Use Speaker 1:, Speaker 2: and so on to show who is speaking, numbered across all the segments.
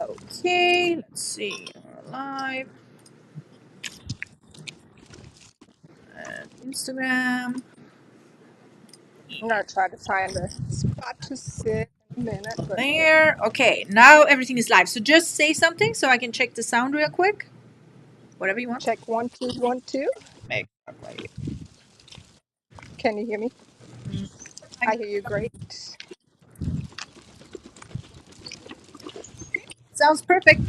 Speaker 1: Okay, let's see. We're live. Instagram.
Speaker 2: I'm gonna try to find a spot to sit in a minute, but
Speaker 1: There. Okay, now everything is live. So just say something so I can check the sound real quick. Whatever you want.
Speaker 2: check 1 2 1 2.
Speaker 1: Make up like
Speaker 2: Can you hear me?
Speaker 1: mm,
Speaker 2: I hear you great.
Speaker 1: sounds perfect.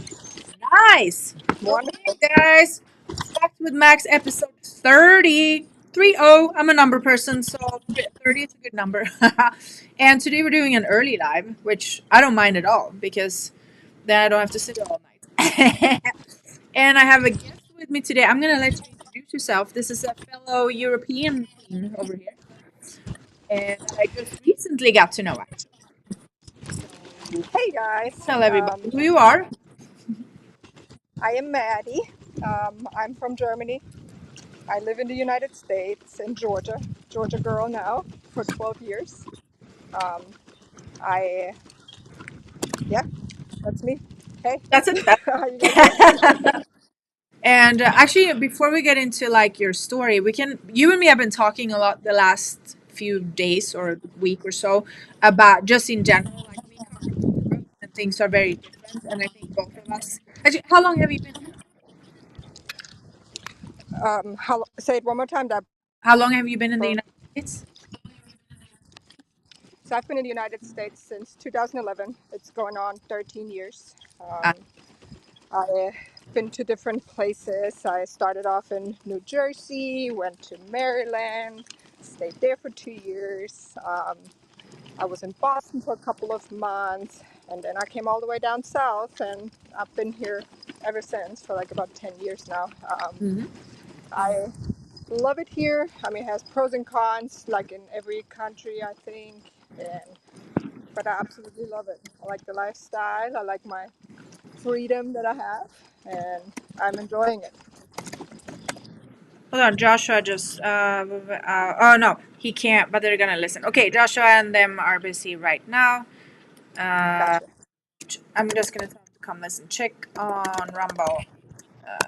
Speaker 1: Nice.
Speaker 2: Wonderful.
Speaker 1: Okay, guys. Back with Maaxx episode 30. 30. I'm a number person, so 30 is a good number. And today we're doing an early live, which I don't mind at all because then I don't have to sit all night. And I have a guest with me today. I'm going to let you introduce yourself. This is a fellow European queen over here. And I just recently got to know, actually. So
Speaker 2: Hey guys,
Speaker 1: tell everybody who you are.
Speaker 2: I am Maddy. I'm from Germany. I live in the United States in Georgia. Georgia girl now for 12 years. Um, I yeah, that's me. Hey,
Speaker 1: That's it.
Speaker 2: how you guys doing?
Speaker 1: And actually, before we get into like your story, you and me have been talking a lot the last few days or week or so about just in general, like we come from Europe and things are very different. And I think both of us, actually, how long have you been here?
Speaker 2: Say it one more time. That
Speaker 1: How long have you been in the
Speaker 2: broke.
Speaker 1: United States?
Speaker 2: So I've been in the United States since 2011. It's going on 13 years.
Speaker 1: Uh,
Speaker 2: I've been to different places. I started off in New Jersey, went to Maryland, stayed there for 2 years. I was in Boston for a couple of months, and then I came all the way down south, and I've been here ever since for like about 10 years now.
Speaker 1: mhm.
Speaker 2: I love it here. I mean, it has pros and cons, like in every country, I think. But I absolutely love it. I like the lifestyle. I like my freedom that I have, and I'm enjoying it.
Speaker 1: Hold on, Joshua just. Oh no, he can't, but they're gonna listen. Okay, Joshua and them are busy right now. Uh,
Speaker 2: Gotcha.
Speaker 1: I'm just gonna tell them to come listen. Check on Rumble.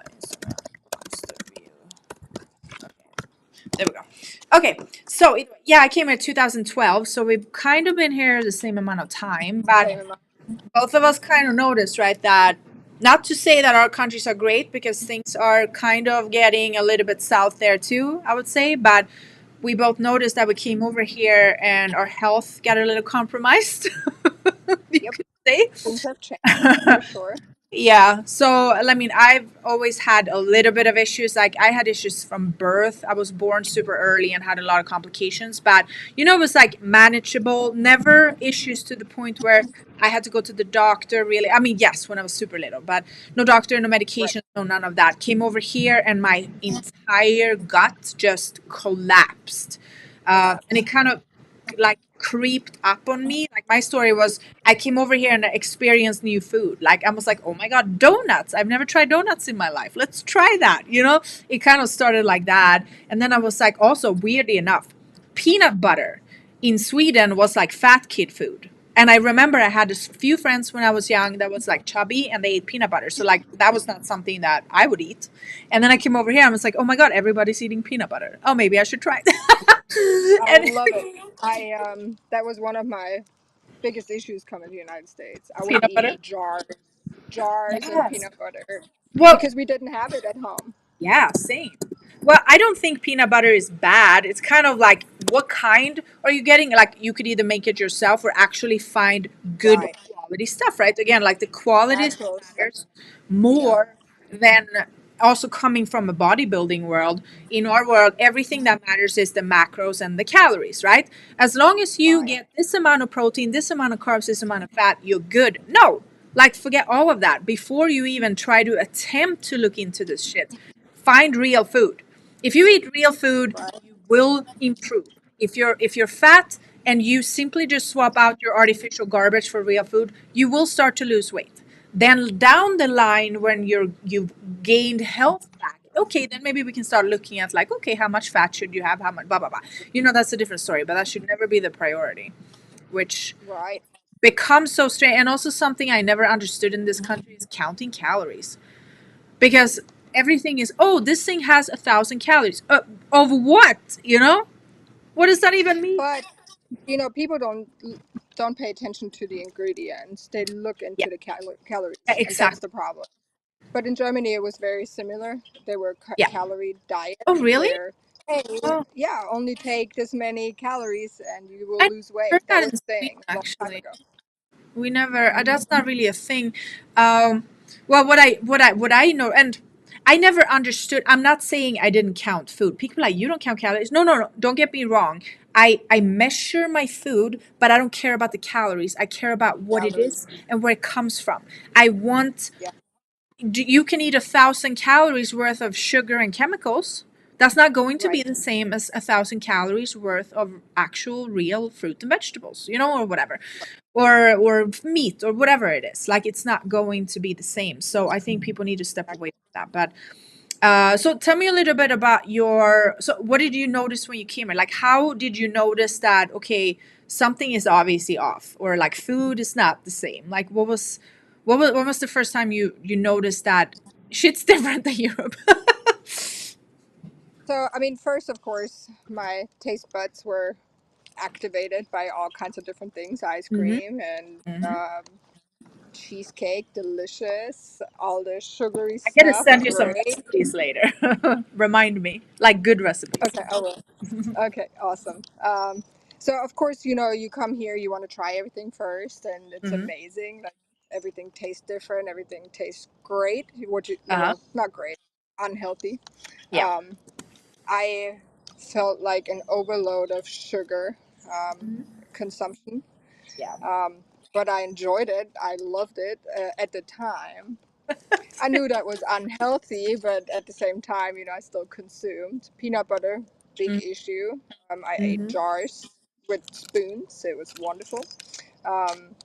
Speaker 1: Instagram, Insta view. There we go. Okay, so yeah, I came in 2012, so we've kind of been here the same amount of time, but
Speaker 2: Same amount.
Speaker 1: both of us kind of noticed, right, that not to say that our countries are great because things are kind of getting a little bit south there too, I would say, but we both noticed that we came over here and our health got a little compromised, you
Speaker 2: Yep,
Speaker 1: could say.
Speaker 2: things have changed for sure.
Speaker 1: Yeah. So, I mean, I've always had a little bit of issues. Like, I had issues from birth. I was born super early and had a lot of complications, but it was like manageable, never issues to the point where I had to go to the doctor, really. I mean, yes, when I was super little, but no doctor, no
Speaker 2: Right.
Speaker 1: medication, no none of that. Came over here and my entire gut just collapsed. And it
Speaker 2: Collapse.
Speaker 1: kind of like creeped up on me. Like my story was I came over here and I experienced new food. Like I was like, oh my god, donuts. I've never tried donuts in my life. Let's try that. It kind of started like that. And then I was like, also weirdly enough, peanut butter in Sweden was like fat kid food. And I remember I had a few friends when I was young that was like chubby and they ate peanut butter. So like that was not something that I would eat. And then I came over here and was like, oh my god, everybody's eating peanut butter. Oh, maybe I should try it.
Speaker 2: I
Speaker 1: And
Speaker 2: love it. I that was one of my biggest issues coming to the United States. I would
Speaker 1: peanut butter.
Speaker 2: eat jars of
Speaker 1: Yes.
Speaker 2: peanut butter
Speaker 1: Well,
Speaker 2: because we didn't have it at home.
Speaker 1: yeah, same. Well, I don't think peanut butter is bad. It's kind of like what kind are you getting? Like you could either make it yourself or actually find good
Speaker 2: Right.
Speaker 1: quality stuff, right? Again, like the quality is what
Speaker 2: Natural stuff.
Speaker 1: matters
Speaker 2: Yeah.
Speaker 1: more than also coming from a bodybuilding world. In our world, everything that matters is the macros and the calories, right? As long as you
Speaker 2: Right.
Speaker 1: get this amount of protein, this amount of carbs, this amount of fat, you're good. No, like forget all of that before you even try to attempt to look into this shit. Find real food. If you eat real food,
Speaker 2: Right.
Speaker 1: you will improve. If you're fat and you simply just swap out your artificial garbage for real food, you will start to lose weight. Then down the line, when you've gained health back, okay, then maybe we can start looking at like, okay, how much fat should you have? How much blah blah blah. That's a different story, but that should never be the priority. Which
Speaker 2: Right.
Speaker 1: becomes so strange. And also something I never understood in this country is counting calories. Because everything is, oh, this thing has 1,000 calories. Of what? You know? What does that even mean?
Speaker 2: But people don't pay attention to the ingredients. They look
Speaker 1: Yeah,
Speaker 2: into the calories, and that's
Speaker 1: exactly.
Speaker 2: the problem. But in Germany, it was very similar. They were
Speaker 1: Yeah.
Speaker 2: calorie
Speaker 1: Oh,
Speaker 2: diets
Speaker 1: really?
Speaker 2: where, hey,
Speaker 1: Oh,
Speaker 2: yeah, only take this many calories and you will
Speaker 1: I
Speaker 2: lose
Speaker 1: heard
Speaker 2: weight. That
Speaker 1: that
Speaker 2: was
Speaker 1: in
Speaker 2: a
Speaker 1: Sweden,
Speaker 2: thing a long time
Speaker 1: actually.
Speaker 2: ago.
Speaker 1: We never. That's not really a thing. Um, well, what I know, and I never understood. I'm not saying I didn't count food. People are like, you don't count calories. No, no, no. Don't get me wrong. I measure my food, but I don't care about the calories. I care about what it
Speaker 2: Calories.
Speaker 1: is and where it comes from. I want.
Speaker 2: Yeah,
Speaker 1: You can eat 1,000 calories worth of sugar and chemicals. That's not going to be
Speaker 2: right.
Speaker 1: the same as 1,000 calories worth of actual real fruit and vegetables, or whatever, or meat or whatever it is. Like it's not going to be the same. So I think people need to step away from that. But so tell me a little bit about your. So what did you notice when you came in? Like how did you notice that? Okay, something is obviously off, or like food is not the same. Like what was the first time you noticed that shit's different than Europe?
Speaker 2: So, I mean, first, of course, my taste buds were activated by all kinds of different things, ice
Speaker 1: Mm-hmm.
Speaker 2: cream and
Speaker 1: Mm-hmm.
Speaker 2: cheesecake, delicious. All the sugary
Speaker 1: I gotta
Speaker 2: stuff,
Speaker 1: send you some
Speaker 2: great.
Speaker 1: recipes later. Remind me, like good recipes.
Speaker 2: Okay, I will. Okay, awesome. So of course, you come here, you want to try everything first, and it's
Speaker 1: Mm-hmm.
Speaker 2: amazing. Like everything tastes different, everything tastes great. What
Speaker 1: Uh huh.
Speaker 2: well, not great, unhealthy.
Speaker 1: Yeah.
Speaker 2: Um, I felt like an overload of sugar
Speaker 1: Mm-hmm.
Speaker 2: consumption,
Speaker 1: Yeah.
Speaker 2: um, but I enjoyed it. I loved it at the time. I knew that was unhealthy, but at the same time, I still consumed peanut butter. Big issue. I ate
Speaker 1: Mm-hmm.
Speaker 2: jars with spoons. It was wonderful. Um,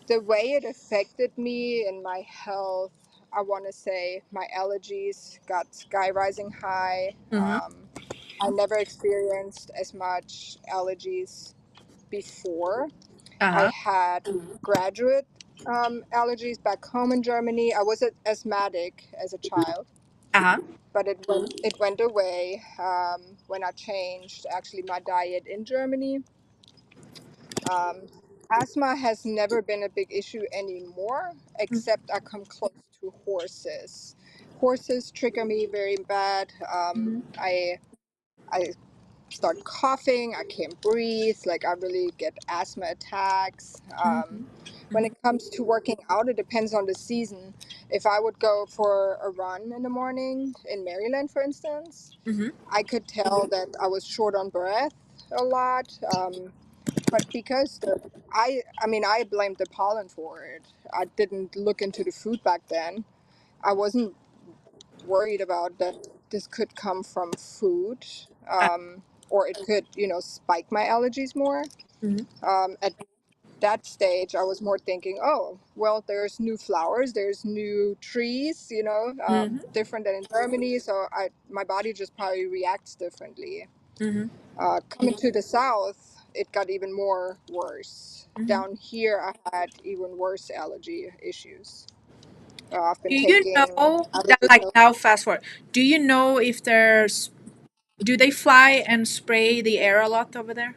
Speaker 2: the way it affected me and my health, I want to say my allergies got sky rising high.
Speaker 1: Mm-hmm.
Speaker 2: I never experienced as much allergies before.
Speaker 1: Uh
Speaker 2: I
Speaker 1: huh.
Speaker 2: had graduate allergies back home in Germany. I was asthmatic as a child,
Speaker 1: Uh huh.
Speaker 2: but it went away when I changed actually my diet in Germany. Um, Asthma has never been a big issue anymore, except I come close to horses. Horses trigger me very bad.
Speaker 1: Mm-hmm.
Speaker 2: I start coughing. I can't breathe. Like I really get asthma attacks.
Speaker 1: Mm-hmm.
Speaker 2: When it comes to working out, it depends on the season. If I would go for a run in the morning in Maryland, for instance,
Speaker 1: Mm-hmm.
Speaker 2: I could tell that I was short on breath a lot. But because I blamed the pollen for it. I didn't look into the food back then. I wasn't worried about that this could come from food, or it could, spike my allergies more.
Speaker 1: Mm-hmm.
Speaker 2: At that stage, I was more thinking, oh, well, there's new flowers, there's new trees,
Speaker 1: Mm-hmm.
Speaker 2: different than in Germany. So my body just probably reacts differently.
Speaker 1: Mm-hmm.
Speaker 2: Coming to the south, it got even more worse.
Speaker 1: Mm-hmm.
Speaker 2: Down here, I had even worse allergy issues. I've been
Speaker 1: Do you
Speaker 2: taking
Speaker 1: know that,
Speaker 2: allergy
Speaker 1: like
Speaker 2: pills.
Speaker 1: now, fast forward, do you know if do they fly and spray the air a lot over there?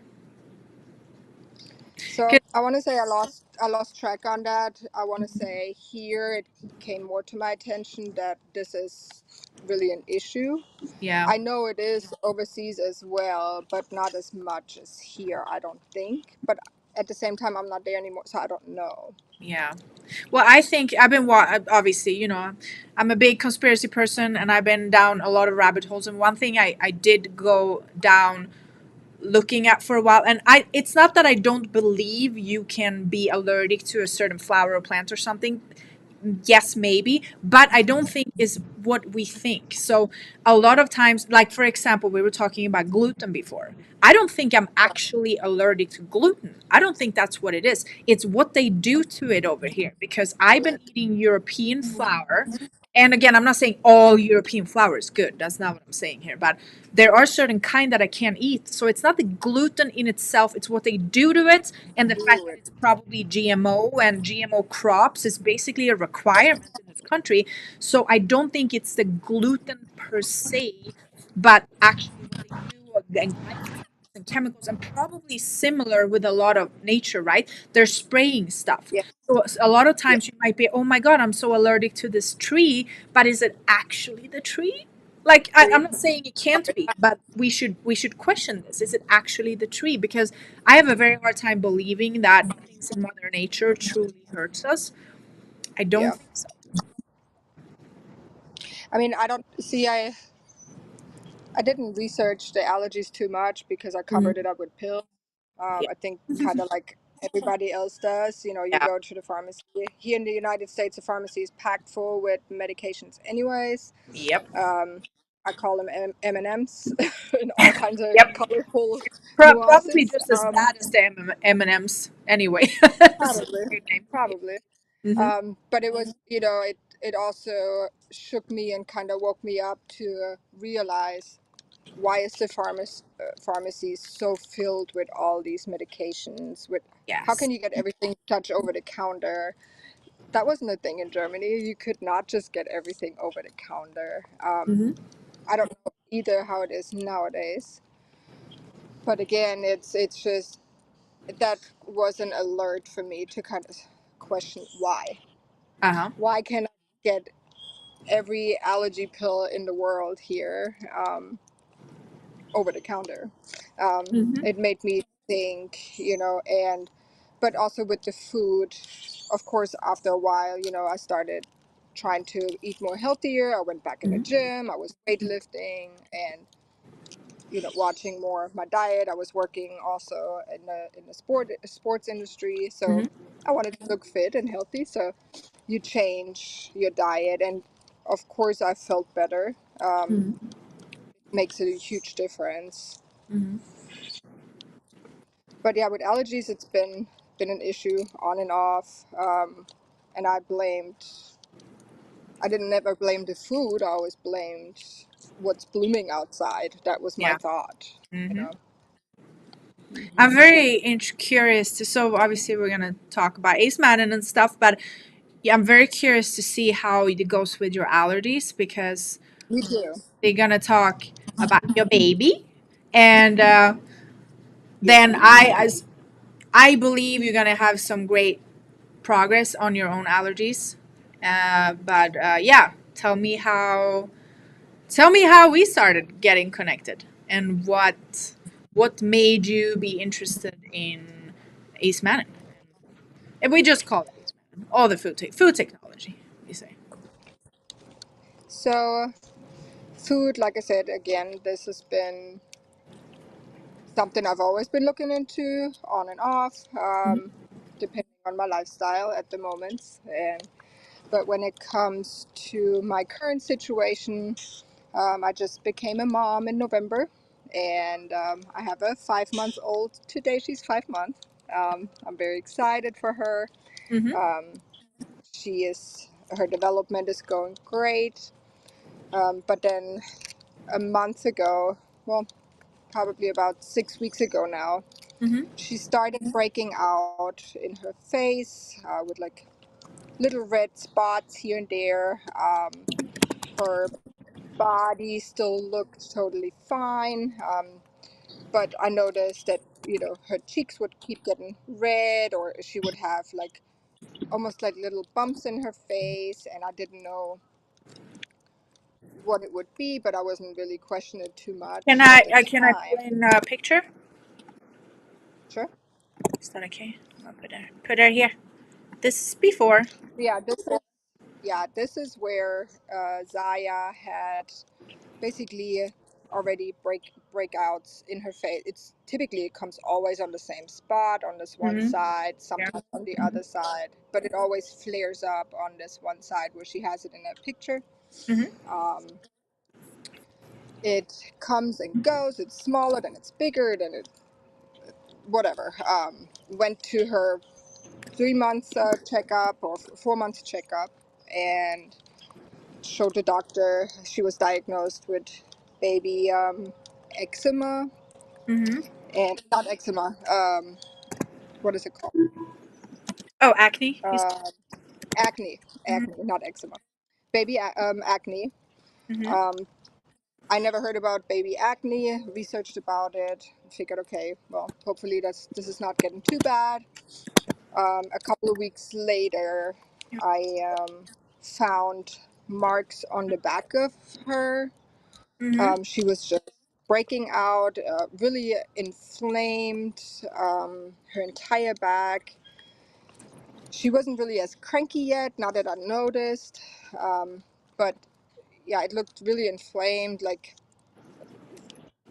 Speaker 2: So
Speaker 1: 'Cause-
Speaker 2: I want to say I lost track on that. I want to say here it came more to my attention that this is really an issue.
Speaker 1: yeah,
Speaker 2: I know it is overseas as well, but not as much as here, I don't think. But at the same time, I'm not there anymore, so I don't know.
Speaker 1: yeah. Well, I think I've been obviously, I'm a big conspiracy person, and I've been down a lot of rabbit holes. And one thing I did go down looking at for a while, and it's not that I don't believe you can be allergic to a certain flower or plant or something. Yes, maybe, but I don't think is what we think. So a lot of times, like for example, we were talking about gluten before. I don't think I'm actually allergic to gluten. I don't think that's what it is. It's what they do to it over here, because I've been eating European flour And again, I'm not saying all European flour is good. That's not what I'm saying here. But there are certain kind that I can't eat. So it's not the gluten in itself, it's what they do to it, and the fact
Speaker 2: Do
Speaker 1: that
Speaker 2: it.
Speaker 1: it's probably GMO, and GMO crops is basically a requirement in this country. So I don't think it's the gluten per se, but actually what they do and glyphosate and chemicals, and probably similar with a lot of nature, right? They're spraying stuff.
Speaker 2: Yeah,
Speaker 1: So a lot of
Speaker 2: yeah,
Speaker 1: times you might be, oh my God, I'm so allergic to this tree, but is it actually the tree? Like I'm
Speaker 2: tree.
Speaker 1: not saying it can't be, but we should question this. Is it actually the tree? Because I have a very hard time believing that things in Mother Nature truly hurts us. I don't
Speaker 2: Yeah.
Speaker 1: think so.
Speaker 2: I mean, I don't see. I didn't research the allergies too much because I
Speaker 1: Mhm.
Speaker 2: covered it up with pills.
Speaker 1: Yeah.
Speaker 2: I think kind of like everybody else does. You know, you
Speaker 1: Yeah.
Speaker 2: go to the pharmacy. Here in the United States, the pharmacy is packed full with medications, anyways.
Speaker 1: Yep.
Speaker 2: Um, I call them M&Ms in all kinds of
Speaker 1: Yep.
Speaker 2: colorful
Speaker 1: Probably
Speaker 2: nuances.
Speaker 1: just as bad as the M&Ms anyway. So
Speaker 2: Probably,
Speaker 1: good name. Yeah.
Speaker 2: probably.
Speaker 1: Hmm.
Speaker 2: But it was, you know, it also shook me and kind of woke me up to realize why is the pharmacy so filled with all these medications? With how
Speaker 1: Yes.
Speaker 2: can you get everything touch over the counter? That wasn't a thing in Germany. You could not just get everything over the counter.
Speaker 1: Hmm.
Speaker 2: I don't know either how it is nowadays. But again, it's just that was an alert for me to kind of question why.
Speaker 1: Uh-huh.
Speaker 2: Why can I get every allergy pill in the world here over the counter?
Speaker 1: Hmm.
Speaker 2: It made me think, you know, and but also with the food, of course, after a while, you know, I started trying to eat more healthier. I went back in the
Speaker 1: Hmm.
Speaker 2: gym. I was weightlifting and you know watching more of my diet. I was working also in the sports industry, so
Speaker 1: Hmm.
Speaker 2: I wanted to look fit and healthy. So you change your diet, and of course, I felt better.
Speaker 1: Hmm.
Speaker 2: Makes a huge difference.
Speaker 1: Hmm.
Speaker 2: But yeah, with allergies, it's been an issue on and off, and I didn't never blame the food. I always blamed what's blooming outside. That was my
Speaker 1: Yeah.
Speaker 2: thought, you
Speaker 1: Hmm.
Speaker 2: know. Hmm.
Speaker 1: I'm very curious to. So obviously we're gonna talk about Acemannan and stuff, but yeah, I'm very curious to see how it goes with your allergies because
Speaker 2: Me too.
Speaker 1: they're gonna talk about your baby, and
Speaker 2: Yeah.
Speaker 1: then I believe you're gonna have some great progress on your own allergies. But yeah, tell me how we started getting connected and what made you be interested in Ace Manning. And we just call it Ace Manning. All the food technology, we say.
Speaker 2: So, food, like I said, again, this has been something I've always been looking into on and off,
Speaker 1: Mhm.
Speaker 2: depending on my lifestyle at the moment. But when it comes to my current situation, I just became a mom in November, and I have a 5 month old. Today she's 5 months. I'm very excited for her.
Speaker 1: Mhm.
Speaker 2: Um, her development is going great. But then a month ago, well, probably about 6 weeks ago now,
Speaker 1: Mhm.
Speaker 2: she started breaking out in her face with like little red spots here and there. Her body still looked totally fine, but I noticed that you know her cheeks would keep getting red, or she would have like almost like little bumps in her face, and I didn't know what it would be, but I wasn't really questioning it too
Speaker 1: Can
Speaker 2: much
Speaker 1: I
Speaker 2: at the
Speaker 1: can I pull
Speaker 2: time.
Speaker 1: in a picture?
Speaker 2: Sure.
Speaker 1: Is that okay? I'll put her here. This is before.
Speaker 2: Yeah, this is where Zaya had basically already breakouts in her face. It's typically it comes always on the same spot on this one
Speaker 1: Mhm.
Speaker 2: side,
Speaker 1: Yeah.
Speaker 2: sometimes on the other side, but it always flares up on this one side where she has it in that picture.
Speaker 1: Mhm.
Speaker 2: Um, it comes and goes. It's smaller, then it's bigger, then it whatever. Went to her 3 month checkup or 4 month checkup, and showed the doctor. She was diagnosed with baby eczema,
Speaker 1: Mm-hmm.
Speaker 2: and not eczema. What is it called?
Speaker 1: Oh, acne.
Speaker 2: Uh, acne.
Speaker 1: Mm-hmm.
Speaker 2: Acne, not eczema. Baby acne.
Speaker 1: Mm-hmm.
Speaker 2: Um, I never heard about baby acne. Researched about it. Figured, okay, well, hopefully this is not getting too bad. A couple of weeks later, I found marks on the back of her.
Speaker 1: Mm-hmm.
Speaker 2: She was just breaking out, really inflamed, her entire back. She wasn't really as cranky yet, not that I noticed. But yeah, it looked really inflamed, like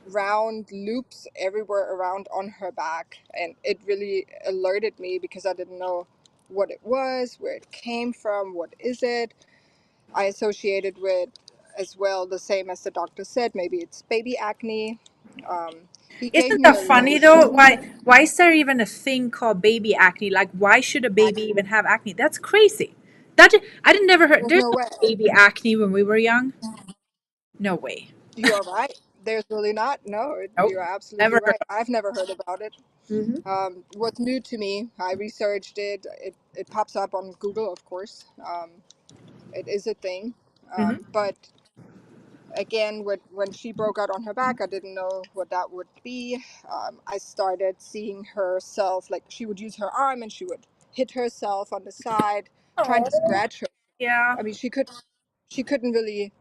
Speaker 2: round loops everywhere around on her back. And it really alerted me because I didn't know what it was, where it came from, what is it. I associated with as well the same as the doctor said. Maybe it's baby acne. Um, he gave
Speaker 1: Isn't
Speaker 2: me
Speaker 1: that
Speaker 2: a
Speaker 1: funny though?
Speaker 2: lotion.
Speaker 1: Why is there even a thing called baby acne? Like, why should a baby
Speaker 2: Acne.
Speaker 1: even have acne? That's crazy. I didn't never heard.
Speaker 2: There's
Speaker 1: There's
Speaker 2: no
Speaker 1: no
Speaker 2: way.
Speaker 1: baby acne when we were young. No way.
Speaker 2: You are right. There's really not. No,
Speaker 1: Nope.
Speaker 2: you're absolutely
Speaker 1: Never heard
Speaker 2: right. I've never heard about it.
Speaker 1: of. Mm-hmm.
Speaker 2: What's new to me, I researched it. It pops up on Google, of course. It is a thing.
Speaker 1: Mm-hmm.
Speaker 2: But again, when she broke out on her back, I didn't know what that would be. I started seeing herself, like she would use her arm and she would hit herself on the side, trying to
Speaker 1: Oh.
Speaker 2: scratch her.
Speaker 1: Yeah.
Speaker 2: I mean, she couldn't really,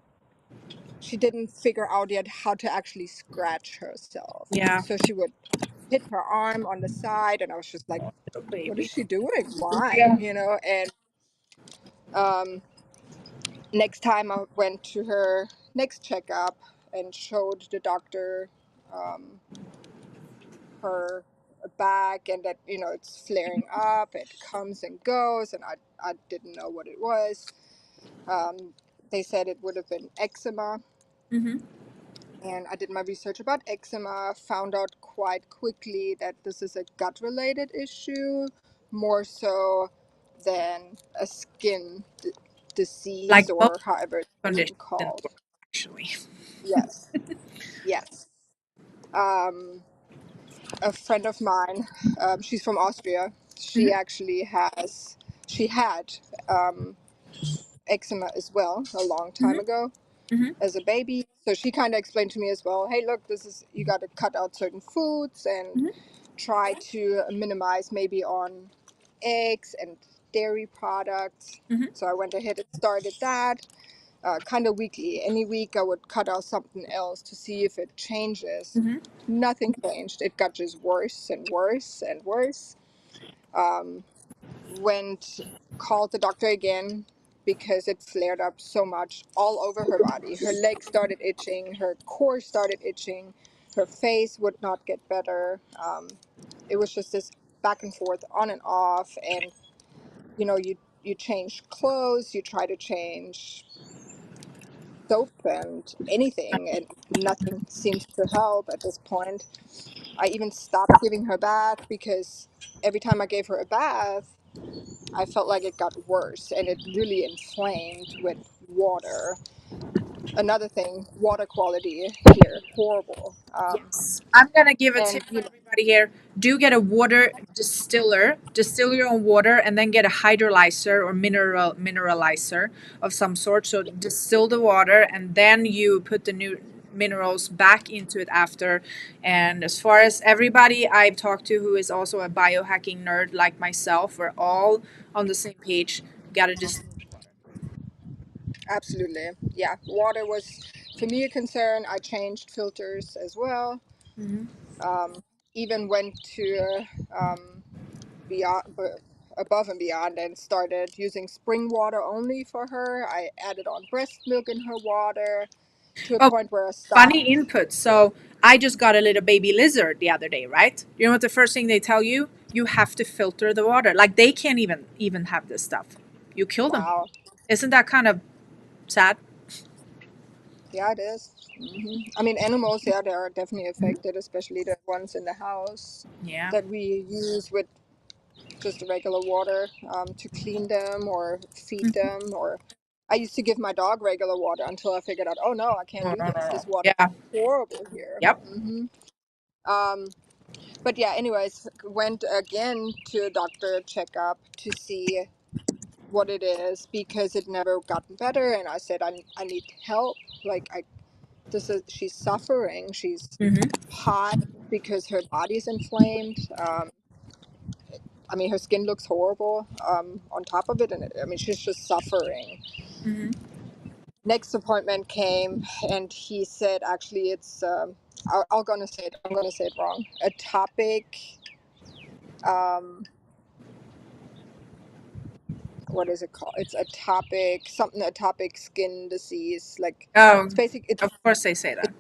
Speaker 2: she didn't figure out yet how to actually scratch herself.
Speaker 1: Yeah.
Speaker 2: So she would hit her arm on the side, and I was just like,
Speaker 1: Little
Speaker 2: what is
Speaker 1: baby.
Speaker 2: she doing? Why?
Speaker 1: Yeah.
Speaker 2: You know, and um, next time I went to her next checkup and showed the doctor um, her back, and that, you know, it's flaring up, it comes and goes, and I didn't know what it was. Um, they said it would have been eczema,
Speaker 1: Mm-hmm.
Speaker 2: and I did my research about eczema, found out quite quickly that this is a gut related issue more so than a skin
Speaker 1: Like
Speaker 2: disease,
Speaker 1: most
Speaker 2: or however it's being
Speaker 1: conditions in the
Speaker 2: called.
Speaker 1: world, actually.
Speaker 2: Yes, yes. Um, a friend of mine, she's from Austria. She
Speaker 1: Mm-hmm.
Speaker 2: actually she had um, eczema as well a long time
Speaker 1: Mm-hmm.
Speaker 2: ago
Speaker 1: Mm-hmm.
Speaker 2: as a baby. So she kind of explained to me as well, hey, look, this is, you got to cut out certain foods and
Speaker 1: Mm-hmm.
Speaker 2: try to minimize maybe on eggs and dairy products.
Speaker 1: Mm-hmm.
Speaker 2: So I went ahead and started that kind of weekly. Any week I would cut out something else to see if it changes.
Speaker 1: Mm-hmm.
Speaker 2: Nothing changed. It got just worse and worse and worse. Um, went, called the doctor again because it flared up so much all over her body. Her legs started itching, her core started itching, her face would not get better. It was just this back and forth, on and off. And you know, you change clothes, you try to change soap and anything, and nothing seems to help at this point. I even stopped giving her bath because every time I gave her a bath, I felt like it got worse and it really inflamed with water. Another thing, water quality here, horrible.
Speaker 1: Yes, I'm gonna give a
Speaker 2: And
Speaker 1: tip for
Speaker 2: you know,
Speaker 1: everybody here. Do get a water distiller, distill your own water, and then get a hydrolyzer or mineralizer of some sort. So distill the water, and then you put the new minerals back into it after. And as far as everybody I've talked to who is also a biohacking nerd like myself, we're all on the same page. Gotta distill the water.
Speaker 2: absolutely, yeah, water was for me a concern. I changed filters as well.
Speaker 1: Hmm.
Speaker 2: Um, even went to beyond, above and beyond, and started using spring water only for her. I added on breast milk in her water to a
Speaker 1: Oh,
Speaker 2: point where I
Speaker 1: funny
Speaker 2: stopped.
Speaker 1: input. So I just got a little baby lizard the other day, right? You know what the first thing they tell you? You have to filter the water. Like they can't even have this stuff. You kill them.
Speaker 2: Wow.
Speaker 1: Isn't that kind of sad?
Speaker 2: Yeah, it is. I mean, animals, yeah, they are definitely
Speaker 1: Mhm.
Speaker 2: affected, especially the ones in the house
Speaker 1: Yeah.
Speaker 2: that we use with just regular water to clean them or feed
Speaker 1: Mhm.
Speaker 2: them, or I used to give my dog regular water until I figured out, oh no, I can't
Speaker 1: No,
Speaker 2: do
Speaker 1: no,
Speaker 2: this.
Speaker 1: no.
Speaker 2: This water
Speaker 1: Yeah.
Speaker 2: is horrible here.
Speaker 1: Yep.
Speaker 2: Um, but yeah, anyways, went again to a doctor checkup to see what it is because it never gotten better. And I said, I need help. Like, she's suffering. She's
Speaker 1: Mm-hmm.
Speaker 2: hot because her body's inflamed. I mean, her skin looks horrible on top of it. And I mean, she's just suffering.
Speaker 1: Mm-hmm.
Speaker 2: Next appointment came and he said, actually, it's, I'm going to say it, wrong. Atopic, um, what is it called? It's atopic, something atopic skin disease. Like,
Speaker 1: Oh,
Speaker 2: it's basic.
Speaker 1: of course they say that.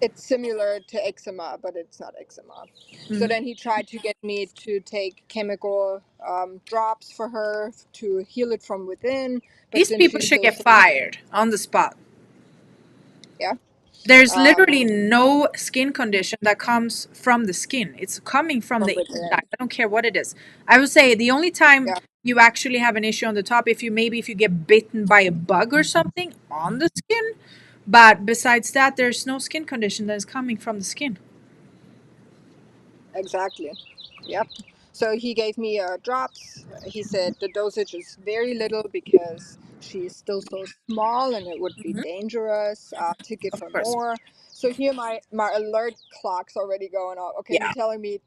Speaker 2: It's similar to eczema, but it's not eczema. So
Speaker 1: Mm-hmm.
Speaker 2: then he tried to get me to take chemical drops for her to heal it from within. But
Speaker 1: These
Speaker 2: since
Speaker 1: people
Speaker 2: she's
Speaker 1: should
Speaker 2: still
Speaker 1: get
Speaker 2: so,
Speaker 1: fired on the spot.
Speaker 2: yeah,
Speaker 1: There's
Speaker 2: um,
Speaker 1: literally no skin condition that comes from the skin. It's coming from
Speaker 2: from
Speaker 1: the
Speaker 2: within,
Speaker 1: inside. I don't care what it is. I would say the only time
Speaker 2: yeah,
Speaker 1: you actually have an issue on the top, if you get bitten by a bug or something on the skin. But besides that, there's no skin condition that is coming from the skin.
Speaker 2: exactly, yep. So he gave me drops. He said the dosage is very little because she's still so small and it would be
Speaker 1: Hmm.
Speaker 2: dangerous to give
Speaker 1: Of
Speaker 2: her
Speaker 1: course.
Speaker 2: more. So here my alert clock's already going off. Okay, you're
Speaker 1: Yeah.
Speaker 2: telling me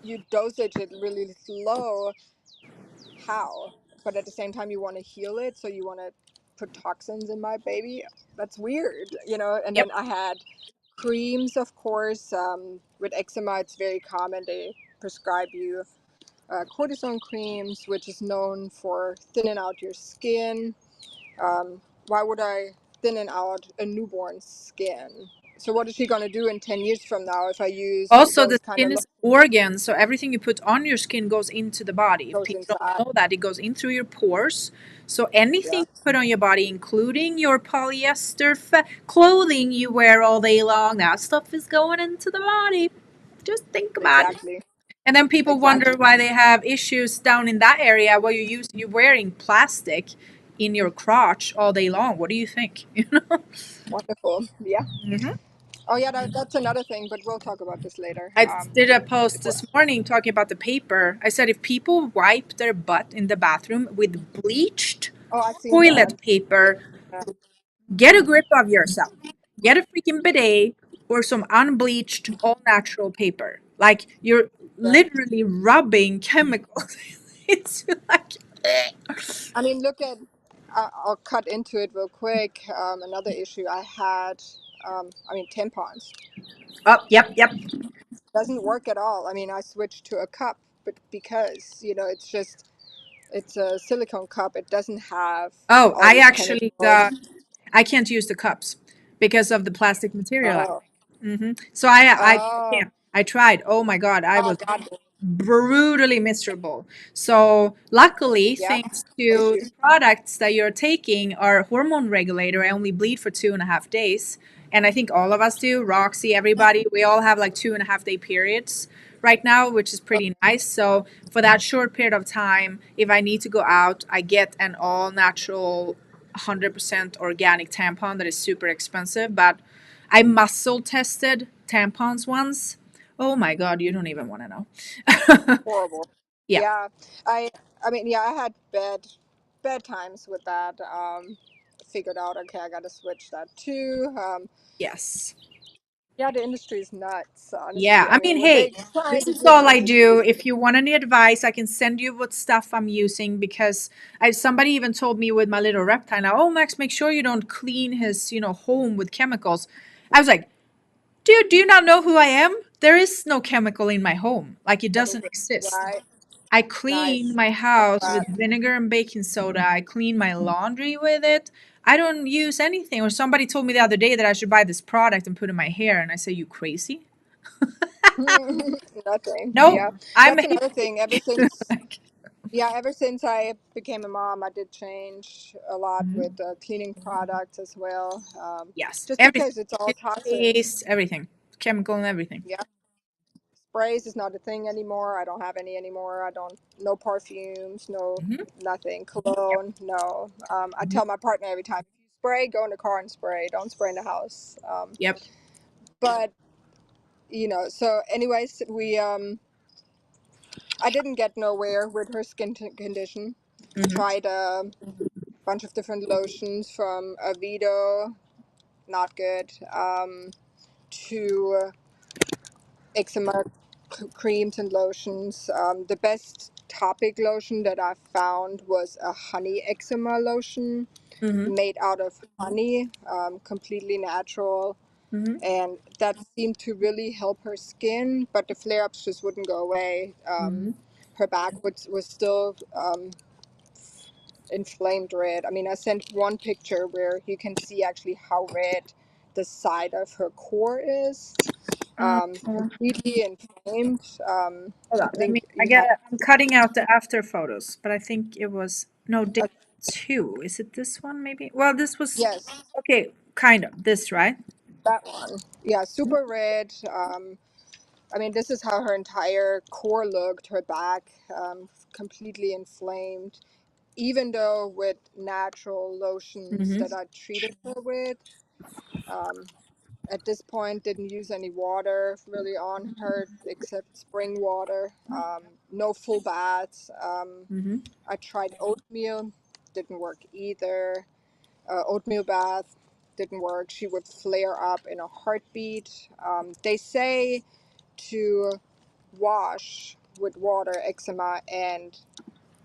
Speaker 2: you dosage it really low. How? But at the same time, you want to heal it, so you want to put toxins in my baby. That's weird, you know. And
Speaker 1: Yep.
Speaker 2: then I had creams, of course. With eczema, it's very common. They prescribe you cortisone creams, which is known for thinning out your skin. Why would I thinning out a newborn's skin? So what is she gonna do in 10 years from now if I use
Speaker 1: Also, the
Speaker 2: those kind
Speaker 1: skin
Speaker 2: of
Speaker 1: is organ, so everything you put on your skin goes into the body. If
Speaker 2: goes
Speaker 1: people don't
Speaker 2: inside?
Speaker 1: know that, it goes in through your pores. So anything
Speaker 2: Yeah,
Speaker 1: you put on your body, including your polyester clothing you wear all day long, that stuff is going into the body. Just think about it.
Speaker 2: exactly,
Speaker 1: And then people wonder
Speaker 2: exactly.
Speaker 1: why they have issues down in that area where you're wearing plastic in your crotch all day long. What do you think? You know?
Speaker 2: Wonderful. Yeah.
Speaker 1: Hmm.
Speaker 2: Oh, yeah. That's another thing, but we'll talk about this later.
Speaker 1: I did a post
Speaker 2: It
Speaker 1: this
Speaker 2: was.
Speaker 1: morning talking about the paper. I said if people wipe their butt in the bathroom with bleached
Speaker 2: Oh, I've seen that.
Speaker 1: toilet paper,
Speaker 2: Yeah.
Speaker 1: get a grip of yourself. Get a freaking bidet or some unbleached, all natural paper. Like you're
Speaker 2: Yeah.
Speaker 1: literally rubbing chemicals. It's like,
Speaker 2: I mean, look at. I'll cut into it real quick. Another issue I had. I mean, tampons
Speaker 1: oh, yep, yep.
Speaker 2: doesn't work at all. I mean, I switched to a cup, but because it's a silicone cup, it doesn't have
Speaker 1: Oh,
Speaker 2: all
Speaker 1: I
Speaker 2: these
Speaker 1: actually got,
Speaker 2: chemicals.
Speaker 1: I can't use the cups because of the plastic material.
Speaker 2: Oh,
Speaker 1: So I
Speaker 2: oh,
Speaker 1: can't. I tried. Oh my God, I
Speaker 2: oh,
Speaker 1: was
Speaker 2: got it.
Speaker 1: brutally miserable. So luckily,
Speaker 2: Yeah,
Speaker 1: thanks
Speaker 2: thank
Speaker 1: to
Speaker 2: you.
Speaker 1: the products that you're taking are hormone regulator. I only bleed for 2.5 days. And I think all of us do. Roxy, everybody, we all have like 2.5 day periods right now, which is
Speaker 2: Oh,
Speaker 1: pretty nice. So for that short period of time, if I need to go out, I get an all natural 100% organic tampon that is super expensive. But I muscle tested tampons once. Oh my God, you don't even want to know.
Speaker 2: horrible.
Speaker 1: Yeah.
Speaker 2: Yeah, I I mean, yeah, I had bad times with that. Figured out, okay, I got to switch that too.
Speaker 1: Yes.
Speaker 2: Yeah, the industry is nuts,
Speaker 1: Yeah.
Speaker 2: honestly.
Speaker 1: I
Speaker 2: I
Speaker 1: mean,
Speaker 2: mean, what
Speaker 1: hey,
Speaker 2: they trying
Speaker 1: this
Speaker 2: to
Speaker 1: is
Speaker 2: give
Speaker 1: all I
Speaker 2: us
Speaker 1: do.
Speaker 2: is
Speaker 1: If you want any advice, I can send you what stuff I'm using because somebody even told me with my little reptile now, oh, Max, make sure you don't clean his, home with chemicals. I was like, dude, do you not know who I am? There is no chemical in my home. Like it doesn't exist.
Speaker 2: right.
Speaker 1: I clean
Speaker 2: Nice.
Speaker 1: my
Speaker 2: I'm
Speaker 1: house
Speaker 2: glad.
Speaker 1: with vinegar and baking soda. I clean my laundry with it. I don't use anything. Or somebody told me the other day that I should buy this product and put in my hair. And I say, you crazy?
Speaker 2: Nothing.
Speaker 1: No,
Speaker 2: Yeah,
Speaker 1: I'm a
Speaker 2: that's another
Speaker 1: hypocrite.
Speaker 2: thing.
Speaker 1: Like,
Speaker 2: Ever since I became a mom, I did change a lot with
Speaker 1: mhm.
Speaker 2: cleaning products as well.
Speaker 1: Yes,
Speaker 2: Just
Speaker 1: everything.
Speaker 2: because it's all toxins.
Speaker 1: Toothpaste, everything. Chemical and everything.
Speaker 2: Yeah, sprays is not a thing anymore. I don't have any anymore. I don't, no perfumes, no
Speaker 1: Mm-hmm.
Speaker 2: nothing.
Speaker 1: Yep.
Speaker 2: Cologne, no. I
Speaker 1: Mm-hmm.
Speaker 2: tell my partner every time, if you spray, go in the car and spray. Don't spray in the house.
Speaker 1: Yep.
Speaker 2: But, so anyways, I didn't get nowhere with her skin condition.
Speaker 1: Mm-hmm.
Speaker 2: Tried a bunch of different lotions from Avedo, not good, to eczema creams and lotions. The best topic lotion that I found was a honey eczema lotion
Speaker 1: Mm-hmm.
Speaker 2: made out of honey, completely natural.
Speaker 1: Mm-hmm.
Speaker 2: And that seemed to really help her skin, but the flare ups just wouldn't go away.
Speaker 1: Mm-hmm.
Speaker 2: Her back was still inflamed red. I mean, I sent one picture where you can see actually how red the side of her core is,
Speaker 1: Uh,
Speaker 2: completely inflamed.
Speaker 1: hold
Speaker 2: I
Speaker 1: on. Let
Speaker 2: think
Speaker 1: me. I
Speaker 2: you
Speaker 1: get
Speaker 2: have,
Speaker 1: it. I'm cutting out the after photos, but I think it was no day
Speaker 2: uh,
Speaker 1: 2. Is it this one? Maybe. Well, this was
Speaker 2: yes,
Speaker 1: okay. Kind of this, right?
Speaker 2: that one. Yeah, super red. I mean, this is how her entire core looked, her back, completely inflamed. Even though with natural lotions
Speaker 1: Mm-hmm.
Speaker 2: that I treated her with, um, at this point didn't use any water really on her except spring water. No full baths.
Speaker 1: Mm-hmm.
Speaker 2: I tried oatmeal, didn't work either. Oatmeal bath didn't work. She would flare up in a heartbeat. They say to wash with water eczema and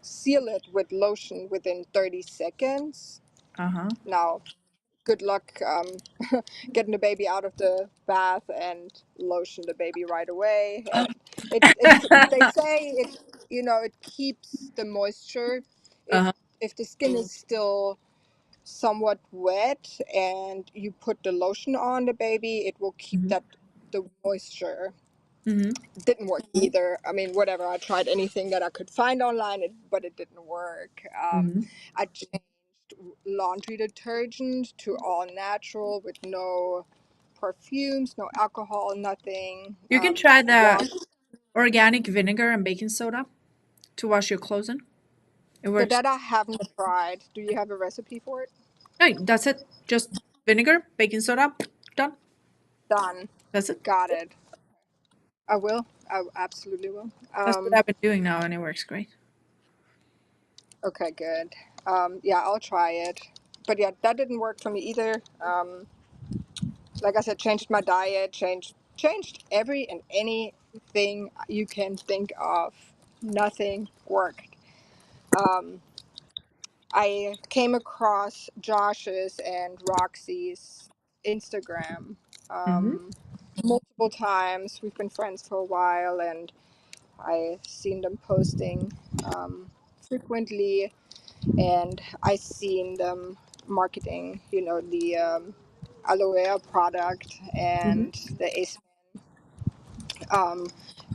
Speaker 2: seal it with lotion within 30 seconds.
Speaker 1: Uh-huh.
Speaker 2: Now, good luck getting the baby out of the bath and lotion the baby right away. And they say it, it keeps the moisture. If
Speaker 1: Uh-huh.
Speaker 2: if the skin is still somewhat wet and you put the lotion on the baby, it will keep
Speaker 1: Mm-hmm.
Speaker 2: that the moisture.
Speaker 1: Mm-hmm.
Speaker 2: Didn't work either. I mean, whatever. I tried anything that I could find online, but it didn't work.
Speaker 1: Mm-hmm.
Speaker 2: I changed laundry detergent to all natural with no perfumes, no alcohol, nothing.
Speaker 1: You can try the
Speaker 2: Wash.
Speaker 1: organic vinegar and baking soda to wash your clothes in. It
Speaker 2: So
Speaker 1: works.
Speaker 2: that I haven't tried. Do you have a recipe for it?
Speaker 1: No, that's it. Just vinegar, baking soda, done.
Speaker 2: Done.
Speaker 1: That's it.
Speaker 2: Got it. I will. I absolutely will.
Speaker 1: That's what I've been doing now, and it works great.
Speaker 2: Okay, good. Yeah, I'll try it. But yeah, that didn't work for me either. Like I said, changed my diet, changed every and anything you can think of. Nothing worked. Um, I came across Josh's and Roxy's Instagram
Speaker 1: Mm-hmm.
Speaker 2: um, multiple times. We've been friends for a while, and I seen them posting frequently, and I seen them marketing, the Alovea product
Speaker 1: Mm-hmm.
Speaker 2: and the um,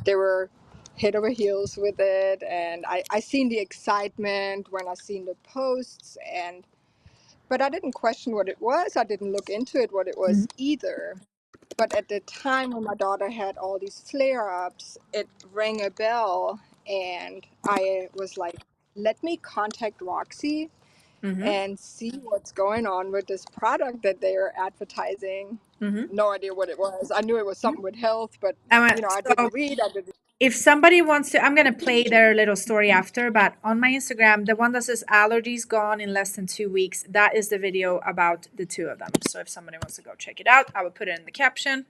Speaker 2: they were head over heels with it, and I seen the excitement when I seen the posts, but I didn't question what it was. I didn't look into it what it
Speaker 1: Mm-hmm.
Speaker 2: was either. But at the time when my daughter had all these flare-ups, it rang a bell, and I was like, let me contact Roxy
Speaker 1: Mm-hmm.
Speaker 2: and see what's going on with this product that they are advertising.
Speaker 1: Mm-hmm.
Speaker 2: No idea what it was. I knew it was something with health, but
Speaker 1: I went,
Speaker 2: I
Speaker 1: so
Speaker 2: didn't read. I didn't.
Speaker 1: if somebody wants to, I'm gonna play their little story after, but on my Instagram, the one that says allergies gone in less than 2 weeks, that is the video about the two of them. So if somebody wants to go check it out, I will put it in the caption.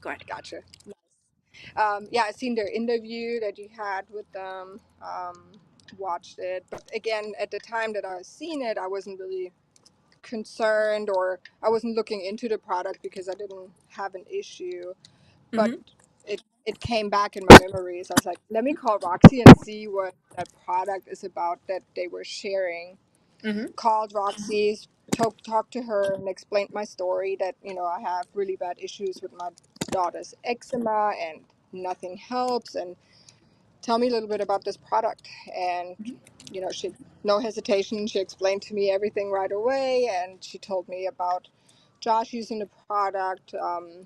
Speaker 1: Go ahead.
Speaker 2: Gotcha. Yeah, I seen their interview that you had with them. Watched it, but again, at the time that I was seeing it, I wasn't really concerned, or I wasn't looking into the product because I didn't have an issue. But
Speaker 1: Mm-hmm.
Speaker 2: it came back in my memories. I was like, let me call Roxy and see what that product is about that they were sharing.
Speaker 1: Mm-hmm.
Speaker 2: Called Roxy, talked to her, and explained my story that I have really bad issues with my daughter's eczema and nothing helps. And tell me a little bit about this product. And she, no hesitation, she explained to me everything right away, and she told me about Josh using the product.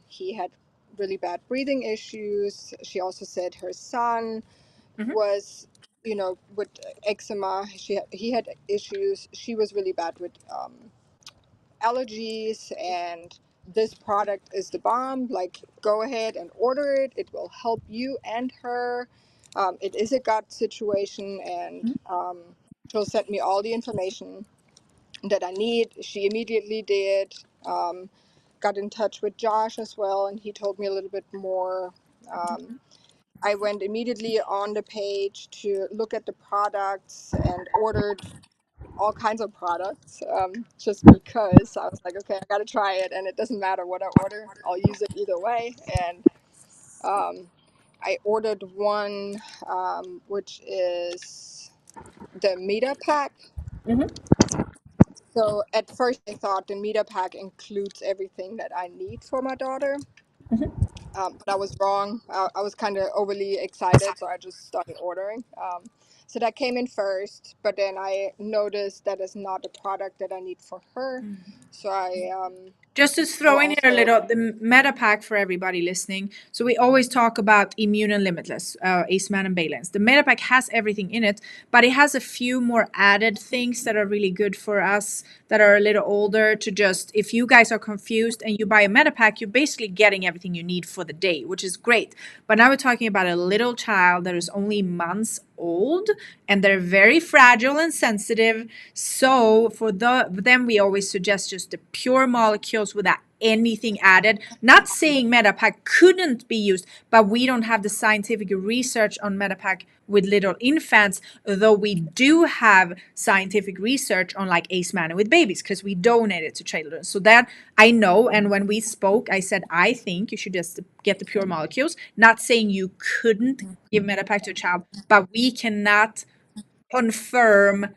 Speaker 2: He had really bad breathing issues. She also said her son
Speaker 1: Mm-hmm.
Speaker 2: was, with eczema. He had issues. She was really bad with allergies, and this product is the bomb. Like, go ahead and order it. It will help you and her. It is a gut situation, and she'll send me all the information that I need. She immediately did. Got in touch with Josh as well, and he told me a little bit more. I went immediately on the page to look at the products and ordered all kinds of products, just because I was like, okay, I got to try it, and it doesn't matter what I order, I'll use it either way. And um, I ordered one, which is the Meta Pack.
Speaker 1: Mm-hmm.
Speaker 2: So at first I thought the Meta Pack includes everything that I need for my daughter,
Speaker 1: Mm-hmm.
Speaker 2: but I was wrong. I was kind of overly excited, so I just started ordering. So that came in first, but then I noticed that is not the product that I need for her. So I
Speaker 1: Just to
Speaker 2: will
Speaker 1: throw in here a
Speaker 2: also,
Speaker 1: little, the meta pack for everybody listening. So we always talk about immune and limitless, Acemannan and Betalains. The meta pack has everything in it, but it has a few more added things that are really good for us that are a little older. To just, if you guys are confused and you buy a meta pack, you're basically getting everything you need for the day, which is great. But now we're talking about a little child that is only months old, and they're very fragile and sensitive. So for them, we always suggest just the pure molecules without anything added. Not saying Metapack couldn't be used, but we don't have the scientific research on Metapack with little infants, though we do have scientific research on like Acemannan with babies because we donate it to children. So that I know. And when we spoke, I said, I think you should just get the pure molecules. Not saying you couldn't give Metapack to a child, but we cannot confirm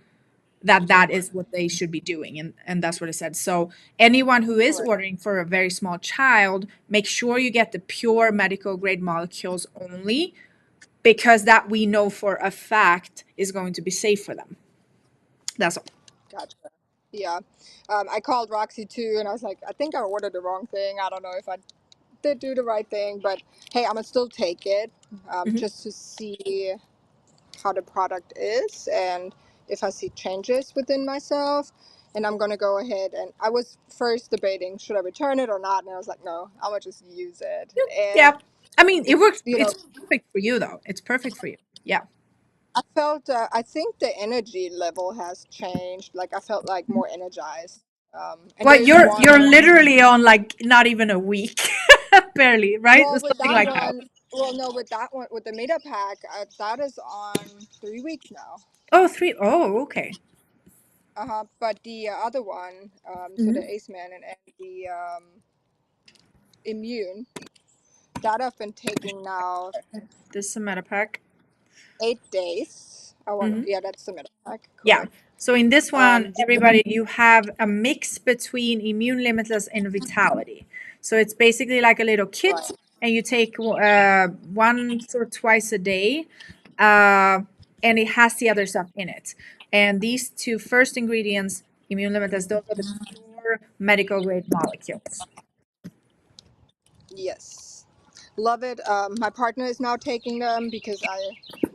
Speaker 1: that that is what they should be doing, and that's what it said. So anyone who is
Speaker 2: correct.
Speaker 1: ordering for a very small child, make sure you get the pure medical grade molecules only, because that we know for a fact is going to be safe for them. That's all.
Speaker 2: Gotcha. Yeah. I called Roxy too, and I was like, I think I ordered the wrong thing. I don't know if I did do the right thing, but hey, I'm gonna still take it,
Speaker 1: Mhm.
Speaker 2: just to see how the product is and if I see changes within myself. And I'm gonna go ahead, and I was first debating should I return it or not, and I was like, no, I'm gonna just use it. And
Speaker 1: Yeah, I mean it works.
Speaker 2: you know,
Speaker 1: It's perfect for you though. It's perfect for you. Yeah.
Speaker 2: I felt, I think the energy level has changed. Like I felt like more energized. And
Speaker 1: Well,
Speaker 2: there's
Speaker 1: you're
Speaker 2: one.
Speaker 1: literally on like not even a week, barely, right?
Speaker 2: Well, with
Speaker 1: Something
Speaker 2: that
Speaker 1: like that.
Speaker 2: one, well, no, with that one, with the Meta Pack, that is on 3 weeks now.
Speaker 1: Oh, three. Oh, okay.
Speaker 2: But the other one, so the
Speaker 1: Mm-hmm.
Speaker 2: Aceman and the Immune, that I've been taking now
Speaker 1: This is a meta pack.
Speaker 2: 8 days. I want,
Speaker 1: Mm-hmm.
Speaker 2: yeah, that's the Meta Pack,
Speaker 1: Yeah.
Speaker 2: correct.
Speaker 1: So in this one,
Speaker 2: The,
Speaker 1: everybody, you have a mix between immune limitless and vitality. So it's basically like a little
Speaker 2: right.
Speaker 1: kit, and you take once or twice a day, uh, and it has the other stuff in it. And these two first ingredients, immune limitless, those are the pure medical grade molecules.
Speaker 2: Yes. Love it. My partner is now taking them because I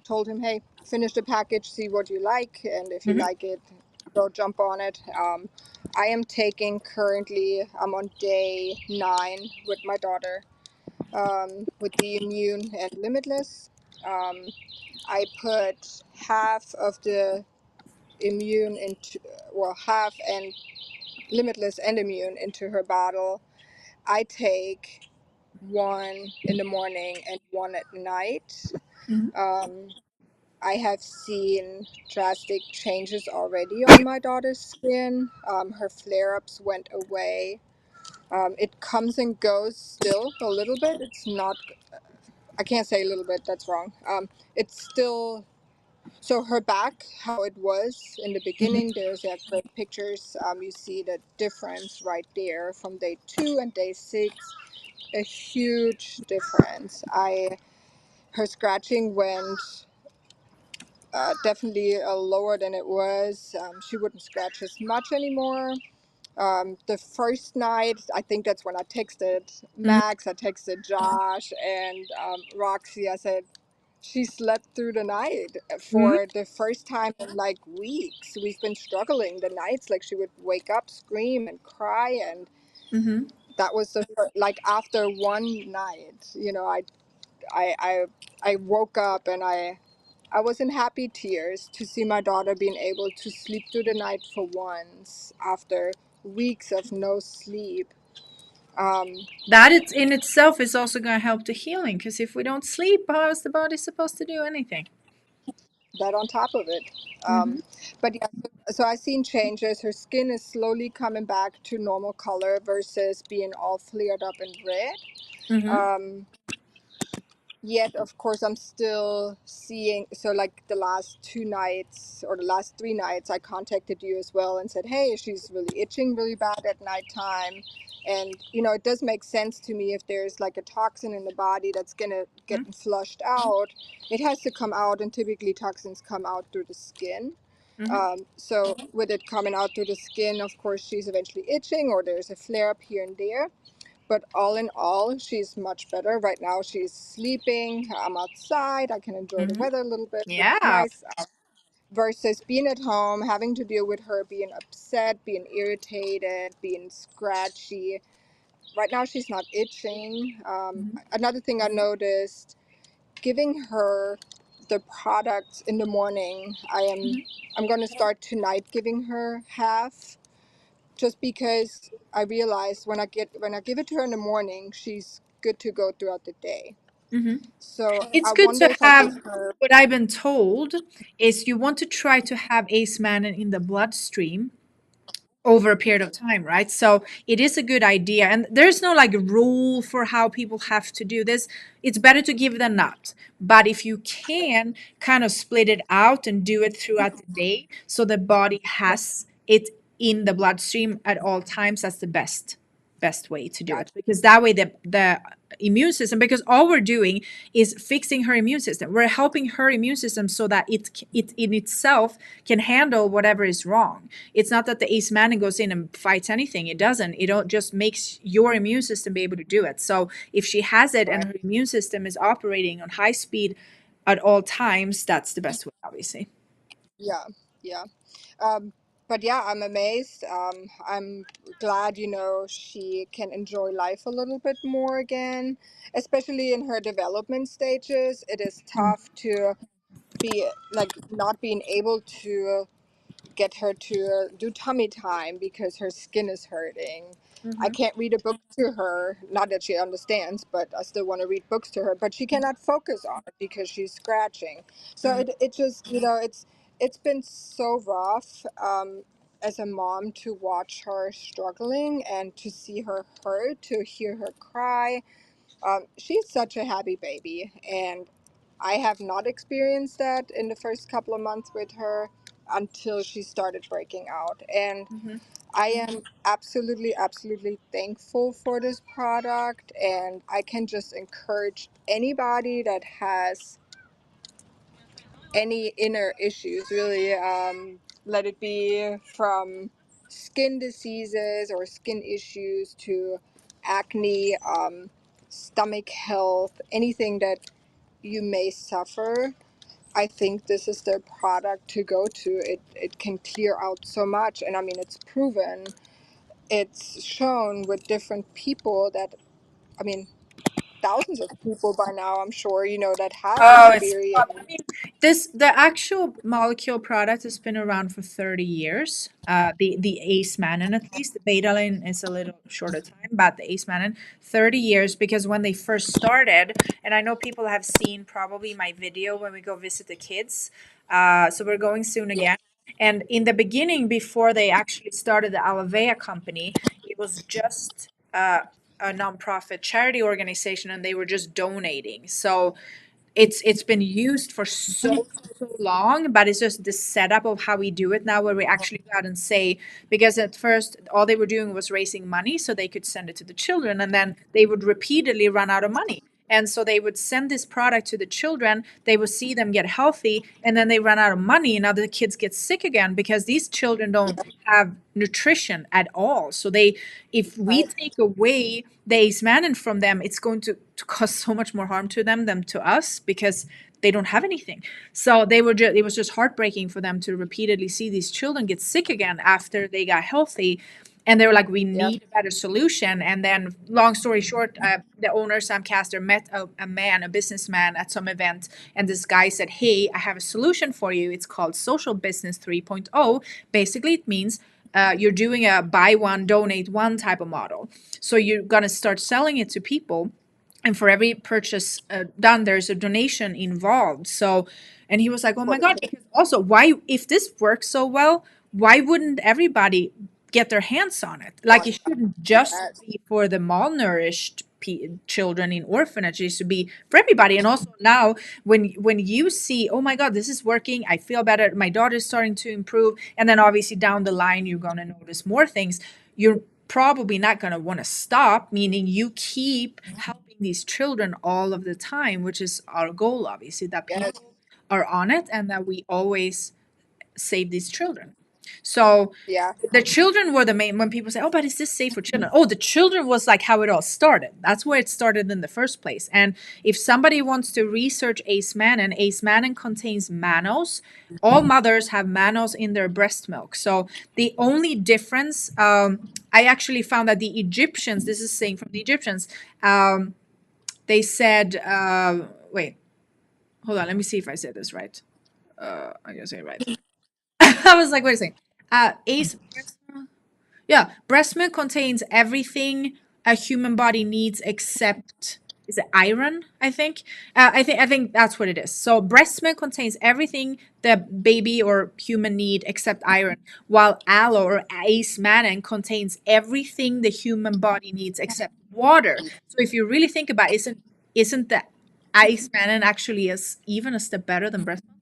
Speaker 2: told him, hey, finish the package, see what you like, and if you
Speaker 1: Hmm.
Speaker 2: like it, go jump on it. I am taking currently, I'm on day 9 with my daughter, with the Immune and Limitless. Um, I put half of the Immune into, well, half and Limitless and Immune into her bottle. I take one in the morning and one at night.
Speaker 1: Hmm.
Speaker 2: Um, I have seen drastic changes already on my daughter's skin. Her flare ups went away. It comes and goes still a little bit. It's not, I can't say a little bit, that's wrong. It's still, so her back, how it was in the beginning, there's great pictures. You see the difference right there from day 2 and day 6. A huge difference. Her scratching went definitely lower than it was. She wouldn't scratch as much anymore. The first night, I think that's when I texted
Speaker 1: Mhm.
Speaker 2: Maaxx, I texted Josh, and Roxy. I said, she slept through the night
Speaker 1: Mhm.
Speaker 2: for the first time in like weeks. We've been struggling the nights. Like she would wake up, scream, and cry. And
Speaker 1: Mhm.
Speaker 2: that was like after one night, I, I, I woke up and I was in happy tears to see my daughter being able to sleep through the night for once after weeks of no sleep. Um,
Speaker 1: That it's in itself is also going to help the healing, because if we don't sleep, how is the body supposed to do anything?
Speaker 2: that on top of it.
Speaker 1: Mhm.
Speaker 2: But yeah, so I've seen changes. Her skin is slowly coming back to normal color versus being all flared up and red.
Speaker 1: Mhm.
Speaker 2: Um, Yet, of course, I'm still seeing. So, like the last 2 nights or the last 3 nights, I contacted you as well and said, "Hey, she's really itching really bad at nighttime." And it does make sense to me if there's like a toxin in the body that's gonna get
Speaker 1: Mhm.
Speaker 2: flushed out, it has to come out, and typically toxins come out through the skin.
Speaker 1: Mhm.
Speaker 2: So, with it coming out through the skin, of course, she's eventually itching, or there's a flare up here and there. But all in all, she's much better. Right now, she's sleeping. I'm outside. I can enjoy the
Speaker 1: Mhm.
Speaker 2: weather a little bit, which is
Speaker 1: Yeah.
Speaker 2: nice. Versus being at home, having to deal with her being upset, being irritated, being scratchy. Right now, she's not itching.
Speaker 1: Mhm.
Speaker 2: Another thing I noticed, giving her the products in the morning.
Speaker 1: Mhm.
Speaker 2: I'm going to start tonight giving her half, just because I realized when I give it to her in the morning, she's good to go throughout the day.
Speaker 1: Mhm.
Speaker 2: So
Speaker 1: It's
Speaker 2: I
Speaker 1: good
Speaker 2: wonder
Speaker 1: to
Speaker 2: if I give
Speaker 1: have,
Speaker 2: her.
Speaker 1: what I've been told is you want to try to have Acemannan in the bloodstream over a period of time, right? So it is a good idea. And there's no like rule for how people have to do this. It's better to give than not. But if you can kind of split it out and do it throughout the day so the body has it in the bloodstream at all times, that's the best way to do it,
Speaker 2: Gotcha.
Speaker 1: because that way the immune system, because all we're doing is fixing her immune system, we're helping her immune system so that it in itself can handle whatever is wrong. It's not that the ace man goes in and fights anything. It doesn't. It don't just makes your immune system be able to do it. So if she has it and
Speaker 2: Right.
Speaker 1: her immune system is operating on high speed at all times, that's the best way, obviously.
Speaker 2: Yeah. Yeah. Um, but yeah, I'm amazed. I'm glad, she can enjoy life a little bit more again, especially in her development stages. It is tough to be like not being able to get her to do tummy time because her skin is hurting. I
Speaker 1: Mm-hmm.
Speaker 2: can't read a book to her, not that she understands, but I still want to read books to her, but she cannot focus on it because she's scratching. So it just, it's been so rough, as a mom, to watch her struggling and to see her hurt, to hear her cry. She's such a happy baby, and I have not experienced that in the first couple of months with her until she started breaking out. And
Speaker 1: Mm-hmm.
Speaker 2: I am absolutely, absolutely thankful for this product. And I can just encourage anybody that has any inner issues, really, let it be from skin diseases or skin issues to acne, stomach health, anything that you may suffer. I think this is the product to go to. It can clear out so much. And I mean, it's proven, it's shown with different people that, I mean, thousands of people by now, I'm sure, that have
Speaker 1: Oh, it's I
Speaker 2: experienced.
Speaker 1: mean, this the actual molecule product has been around for 30 years. The Ace Manon, at least the Betalain is a little shorter time, but the Ace Manon 30 years, because when they first started, and I know people have seen probably my video when we go visit the kids. So we're going soon
Speaker 2: Yeah.
Speaker 1: again. And in the beginning, before they actually started the Alovea company, it was just a nonprofit charity organization, and they were just donating. So it's been used for so long, but it's just the setup of how we do it now, where we actually go out and say, because at first all they were doing was raising money so they could send it to the children, and then they would repeatedly run out of money. And so they would send this product to the children. They would see them get healthy, and then they run out of money, and now the kids get sick again because these children don't have nutrition at all. So if we
Speaker 2: Right.
Speaker 1: take away the Acemannan from them, it's going to cause so much more harm to them than to us because they don't have anything. So it was just heartbreaking for them to repeatedly see these children get sick again after they got healthy. And they were like, we
Speaker 2: Yeah.
Speaker 1: need a better solution. And then, long story short, the owner, Sam Castor, met a businessman at some event. And this guy said, hey, I have a solution for you. It's called Social Business 3.0. Basically, it means you're doing a buy one, donate one type of model. So you're going to start selling it to people. And for every purchase done, there's a donation involved. So, and he was like, oh
Speaker 2: For
Speaker 1: my
Speaker 2: the
Speaker 1: God,
Speaker 2: kid.
Speaker 1: because also, why, if this works so well, why wouldn't everybody get their hands on it? Like,
Speaker 2: On
Speaker 1: it shouldn't just
Speaker 2: that.
Speaker 1: be for the malnourished children in orphanages. It should be for everybody. And also now, when you see, oh my God, this is working, I feel better, my daughter's starting to improve, and then obviously down the line, you're going to notice more things. You're probably not going to want to stop, meaning you keep helping these children all of the time, which is our goal, obviously, that
Speaker 2: Yes.
Speaker 1: people are on it and that we always save these children. So
Speaker 2: Yeah.
Speaker 1: the children were the main, when people say, oh, but is this safe for children? Oh, the children was like how it all started. That's where it started in the first place. And if somebody wants to research Acemannan contains mannose. All mothers have mannose in their breast milk. So the only difference, I actually found that the Egyptians, this is saying from the Egyptians, they said, wait, hold on, let me see if I said this right. I'm gonna say it right. I was like, wait a second. Ace, yeah, breast milk contains everything a human body needs except, is it iron? I think that's what it is. So breast milk contains everything the baby or human need except iron, while aloe or Acemannan contains everything the human body needs except water. So if you really think about it, isn't the Acemannan actually as even a step better than breast milk?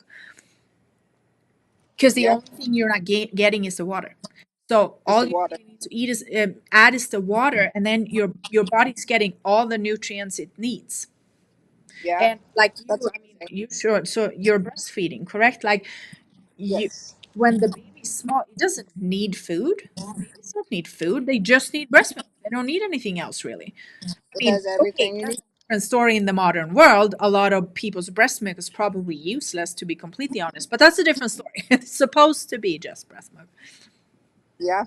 Speaker 1: Because the
Speaker 2: Yeah.
Speaker 1: only thing you're not getting is the water. So
Speaker 2: It's
Speaker 1: all
Speaker 2: the
Speaker 1: you
Speaker 2: water.
Speaker 1: really need to eat is add is the water, and then your body's getting all the nutrients it needs.
Speaker 2: Yeah.
Speaker 1: And like you,
Speaker 2: That's
Speaker 1: I mean,
Speaker 2: amazing.
Speaker 1: you sure. So you're breastfeeding, correct? Like you,
Speaker 2: Yes.
Speaker 1: when the baby's small, it doesn't need food. Babies don't need food. They just need breast milk. They don't need anything else, really. I
Speaker 2: It
Speaker 1: mean,
Speaker 2: has
Speaker 1: okay,
Speaker 2: everything you
Speaker 1: that's
Speaker 2: need.
Speaker 1: a different story in the modern world. A lot of people's breast milk is probably useless, to be completely honest. But that's a different story. It's supposed to be just breast milk.
Speaker 2: Yeah.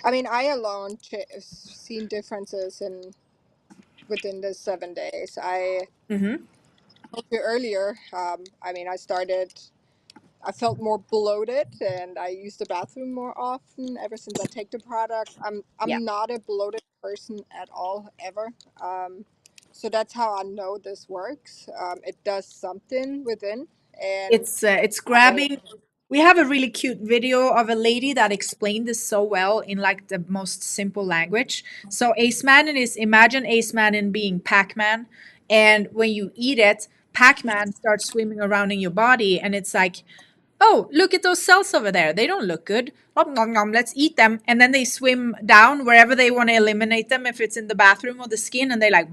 Speaker 2: I mean, I alone seen differences in within the 7 days. I
Speaker 1: Mm-hmm.
Speaker 2: told you earlier. I mean, I felt more bloated, and I use the bathroom more often ever since I take the product.
Speaker 1: Yeah.
Speaker 2: I'm not a bloated person at all ever. Um, so that's how I know this works. It does something within, and
Speaker 1: It's
Speaker 2: I
Speaker 1: grabbing. We have a really cute video of a lady that explained this so well in like the most simple language. So Acemannan is, imagine Acemannan being Pac-Man, and when you eat it, Pac-Man starts swimming around in your body, and it's like, oh, look at those cells over there. They don't look good. Nom, nom, nom, let's eat them. And then they swim down wherever they want to eliminate them, if it's in the bathroom or the skin, and they like,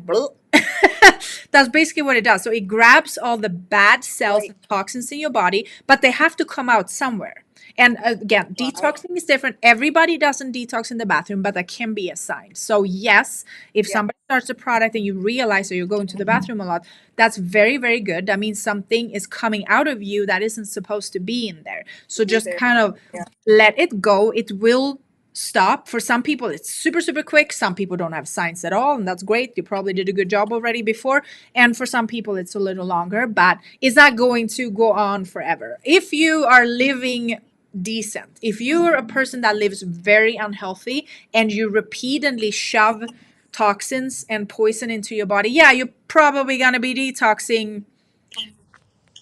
Speaker 1: that's basically what it does. So it grabs all the bad cells
Speaker 2: right,
Speaker 1: and toxins in your body, but they have to come out somewhere. And again,
Speaker 2: right,
Speaker 1: detoxing is different. Everybody doesn't detox in the bathroom, but that can be a sign. So, yes, if
Speaker 2: yeah,
Speaker 1: somebody starts a product and you realize that you're going to the bathroom a lot, that's very, very good. That means something is coming out of you that isn't supposed to be in there. So,
Speaker 2: be
Speaker 1: just
Speaker 2: there.
Speaker 1: kind of
Speaker 2: Yeah,
Speaker 1: let it go. It will stop. For some people, it's super, super quick. Some people don't have signs at all, and that's great. You probably did a good job already before. And for some people, it's a little longer, but it's not going to go on forever. If you are living decent, if you're a person that lives very unhealthy and you repeatedly shove toxins and poison into your body, yeah, you're probably going to be detoxing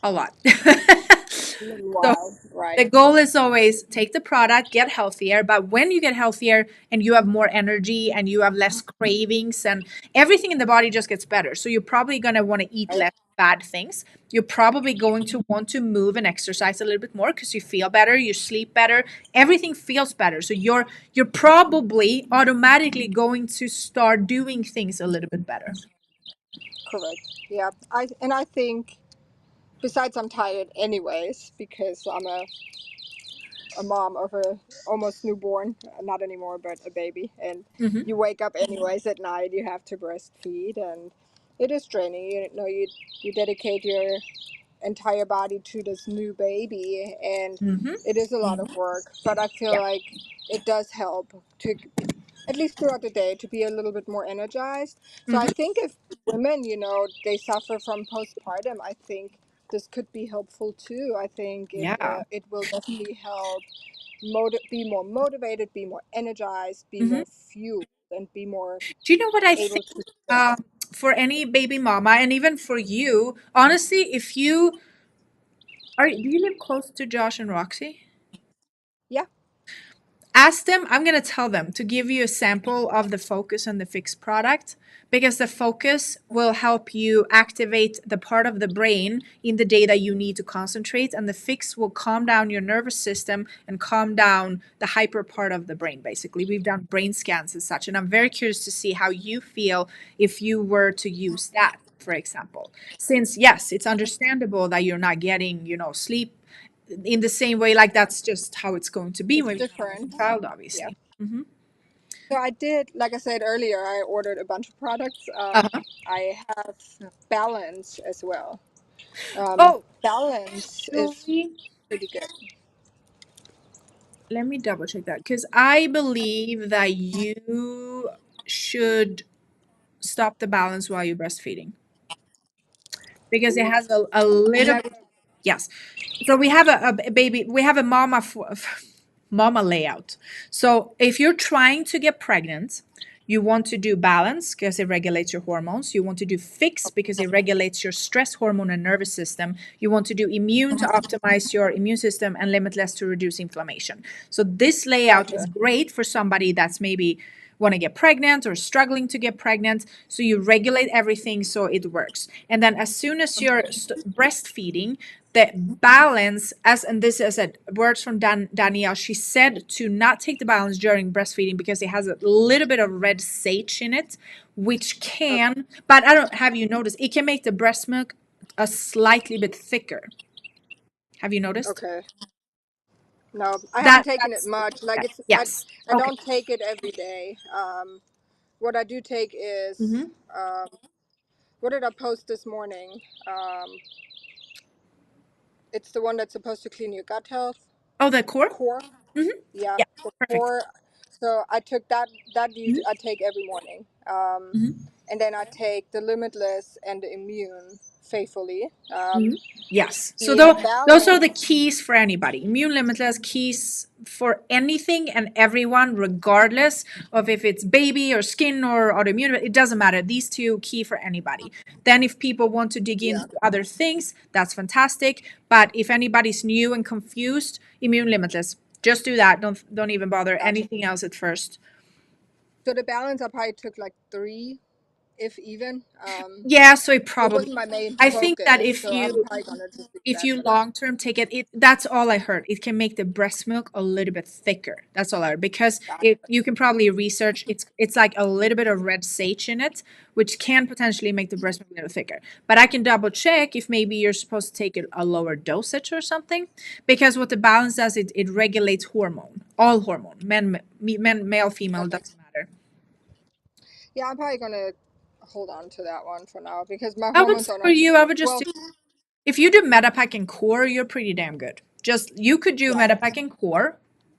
Speaker 1: a lot.
Speaker 2: a little
Speaker 1: So
Speaker 2: while,
Speaker 1: the
Speaker 2: right?
Speaker 1: goal is always take the product, get healthier. But when you get healthier and you have more energy and you have less cravings and everything in the body just gets better. So you're probably going to want to eat
Speaker 2: Right,
Speaker 1: less bad things. You're probably going to want to move and exercise a little bit more because you feel better, you sleep better, everything feels better. So you're probably automatically going to start doing things a little bit better.
Speaker 2: correct. Yeah, I think besides I'm tired anyways because I'm a mom of a almost newborn, not anymore, but a baby, and
Speaker 1: Mm-hmm.
Speaker 2: you wake up anyways at night. You have to breastfeed, and it is draining. You know, you dedicate your entire body to this new baby, and
Speaker 1: Mm-hmm.
Speaker 2: it is a lot of work. But I feel
Speaker 1: Yeah.
Speaker 2: like it does help to at least throughout the day to be a little bit more energized. So I
Speaker 1: Mm-hmm.
Speaker 2: think if women, you know, they suffer from postpartum, I think this could be helpful too. I think
Speaker 1: Yeah.
Speaker 2: it will definitely help be more motivated, be more energized, be
Speaker 1: Mm-hmm.
Speaker 2: more fueled, and be more
Speaker 1: Do you know what I
Speaker 2: able
Speaker 1: think?
Speaker 2: to.
Speaker 1: For any baby mama, and even for you, honestly, if you do you live close to Josh and Roxy?
Speaker 2: Yeah.
Speaker 1: Ask them, I'm going to tell them to give you a sample of the Focus and the Fix product, because the Focus will help you activate the part of the brain in the day that you need to concentrate, and the Fix will calm down your nervous system and calm down the hyper part of the brain. Basically, we've done brain scans and such, and I'm very curious to see how you feel if you were to use that, for example. Since yes, it's understandable that you're not getting, sleep in the same way, like that's just how it's going to be
Speaker 2: It's
Speaker 1: when you have
Speaker 2: different.
Speaker 1: a child,
Speaker 2: Yeah.
Speaker 1: obviously. Hmm.
Speaker 2: So I did, like I said earlier, I ordered a bunch of products.
Speaker 1: Uh-huh.
Speaker 2: I have Balance as well.
Speaker 1: Oh,
Speaker 2: Balance is
Speaker 1: actually,
Speaker 2: pretty good.
Speaker 1: let me double check that, because I believe that you should stop the balance while you're breastfeeding, because it has a little
Speaker 2: Never.
Speaker 1: bit. Yes. So we have a baby, we have a mama layout. So if you're trying to get pregnant, you want to do balance because it regulates your hormones. You want to do fix because it regulates your stress hormone and nervous system. You want to do immune to optimize your immune system, and limitless to reduce inflammation. So this layout is
Speaker 2: Gotcha.
Speaker 1: great for somebody that's maybe want to get pregnant or struggling to get pregnant. So you regulate everything so it works. And then as soon as you're breastfeeding, the balance, as and this is a words from Danielle, she said to not take the balance during breastfeeding because it has a little bit of red sage in it, which
Speaker 2: Okay.
Speaker 1: can, but I don't have you noticed, it can make the breast milk a slightly bit thicker. Have you noticed?
Speaker 2: Okay. No, I haven't taken it
Speaker 1: That's
Speaker 2: much. Like
Speaker 1: okay.
Speaker 2: it's,
Speaker 1: Yes.
Speaker 2: I
Speaker 1: Okay.
Speaker 2: don't take it every day. What I do take is,
Speaker 1: Mm-hmm.
Speaker 2: um, what did I post this morning? It's the one that's supposed to clean your gut health.
Speaker 1: Oh, the core.
Speaker 2: Core.
Speaker 1: Mm-hmm.
Speaker 2: Yeah,
Speaker 1: Yeah.
Speaker 2: the
Speaker 1: Perfect.
Speaker 2: core. So I took that.
Speaker 1: Mm-hmm.
Speaker 2: I take every morning.
Speaker 1: Mm-hmm.
Speaker 2: And then I take the Limitless and the Immune faithfully.
Speaker 1: Mhm. Yes. So
Speaker 2: The
Speaker 1: those are the
Speaker 2: Balance.
Speaker 1: keys for anybody. Immune limitless keys for anything and everyone, regardless of if it's baby or skin or autoimmune. It doesn't matter. These two key for anybody. Then if people want to dig
Speaker 2: Yeah.
Speaker 1: into other things, that's fantastic. But if anybody's new and confused, immune limitless. Just do that. Don't even bother
Speaker 2: Gotcha.
Speaker 1: anything else at first.
Speaker 2: So the Balance, I probably took like three, if even.
Speaker 1: Yeah, so it
Speaker 2: It
Speaker 1: probably,
Speaker 2: wasn't my main
Speaker 1: I think that
Speaker 2: focus, so I'm probably gonna just do
Speaker 1: if
Speaker 2: that
Speaker 1: you
Speaker 2: for now.
Speaker 1: long term take it, that's all I heard. It can make the breast milk a little bit thicker. That's all I heard. Because
Speaker 2: Gotcha.
Speaker 1: it, you can probably research, it's like a little bit of red sage in it, which can potentially make the breast milk a little thicker. But I can double check if maybe you're supposed to take a lower dosage or something. Because what the balance does, it regulates hormone, all hormone, men, male, female,
Speaker 2: Okay.
Speaker 1: doesn't matter.
Speaker 2: Yeah, I'm probably gonna hold on to that one for now because my
Speaker 1: I would
Speaker 2: hormones
Speaker 1: say
Speaker 2: are
Speaker 1: for
Speaker 2: not
Speaker 1: you, I would just
Speaker 2: well.
Speaker 1: do, if you do Metapack and Core, you're pretty damn good. Just you could do
Speaker 2: Got it.
Speaker 1: Metapack and Core.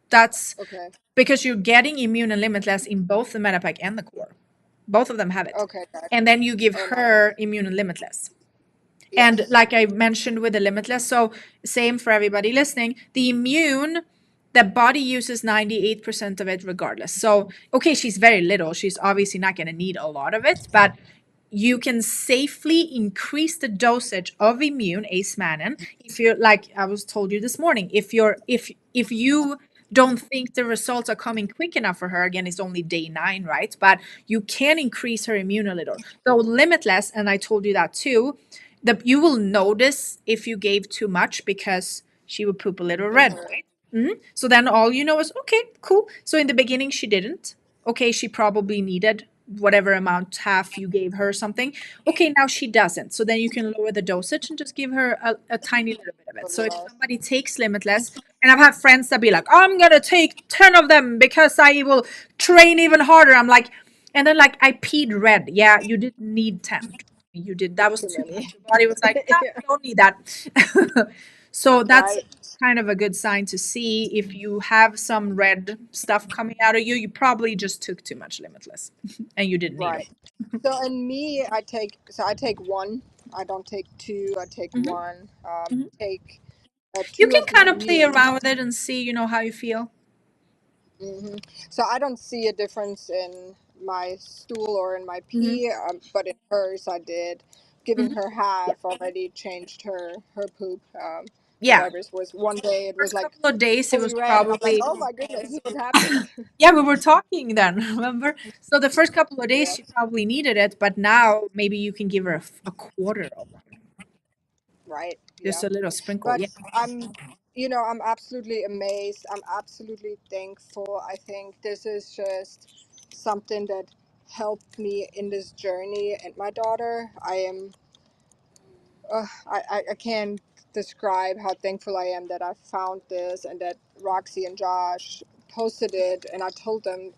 Speaker 1: That's
Speaker 2: Okay.
Speaker 1: because you're getting immune and limitless in both the Metapack and the Core. Both of them have it.
Speaker 2: Okay. Gotcha.
Speaker 1: And then you give
Speaker 2: Oh, nice.
Speaker 1: her immune and limitless. And
Speaker 2: Yes.
Speaker 1: like I mentioned with the limitless, so same for everybody listening, the immune, the body uses 98% of it regardless. So, okay, she's very little. She's obviously not going to need a lot of it, but you can safely increase the dosage of immune Acemannan if you're, like I was told you this morning, if you don't think the results are coming quick enough for her, again, it's only day 9, right? But you can increase her immune a little. So limitless, and I told you that too, that you will notice if you gave too much because she would poop a little
Speaker 2: In
Speaker 1: red,
Speaker 2: her.
Speaker 1: right? So then all you know is, okay, cool. So in the beginning she didn't. Okay, she probably needed whatever amount, half you gave her something. Okay, now she doesn't. So then you can lower the dosage and just give her a tiny little bit of it. So if
Speaker 2: Limitless.
Speaker 1: somebody takes Limitless, and I've had friends that be like, I'm gonna take 10 of them because I will train even harder. I'm like, and then like I peed red. Yeah, you didn't need 10. You did, that
Speaker 2: It's
Speaker 1: was
Speaker 2: too
Speaker 1: too
Speaker 2: many.
Speaker 1: much. Your body was like, no,
Speaker 2: Yeah,
Speaker 1: you don't need that. So that's
Speaker 2: right,
Speaker 1: kind of a good sign to see if you have some red stuff coming out of you. You probably just took too much Limitless and you didn't need them.
Speaker 2: right. So in me, I take one. I don't take two. I take
Speaker 1: Hmm.
Speaker 2: one.
Speaker 1: Hmm.
Speaker 2: Take
Speaker 1: You
Speaker 2: two
Speaker 1: can
Speaker 2: of
Speaker 1: kind
Speaker 2: my
Speaker 1: of play
Speaker 2: meals.
Speaker 1: around with it and see, how you feel.
Speaker 2: hmm So I don't see a difference in my stool or in my
Speaker 1: Hmm.
Speaker 2: pee, but in hers I did. Giving
Speaker 1: Hmm.
Speaker 2: her
Speaker 1: Yeah.
Speaker 2: half already changed her poop.
Speaker 1: Yeah.
Speaker 2: Whatever it was, one day it was
Speaker 1: First
Speaker 2: like
Speaker 1: couple of days, it
Speaker 2: fully
Speaker 1: was
Speaker 2: red, and I'm like,
Speaker 1: probably,
Speaker 2: oh my goodness, what happened?
Speaker 1: yeah, we were talking then, remember? So the first couple of days,
Speaker 2: Yeah,
Speaker 1: she probably needed it, but now maybe you can give her a quarter of one,
Speaker 2: right. Yeah.
Speaker 1: just a little sprinkle.
Speaker 2: But
Speaker 1: Yeah.
Speaker 2: I'm absolutely amazed. I'm absolutely thankful. I think this is just something that helped me in this journey. And my daughter, I can't describe how thankful I am that I found this and that Roxy and Josh posted it. And I told them,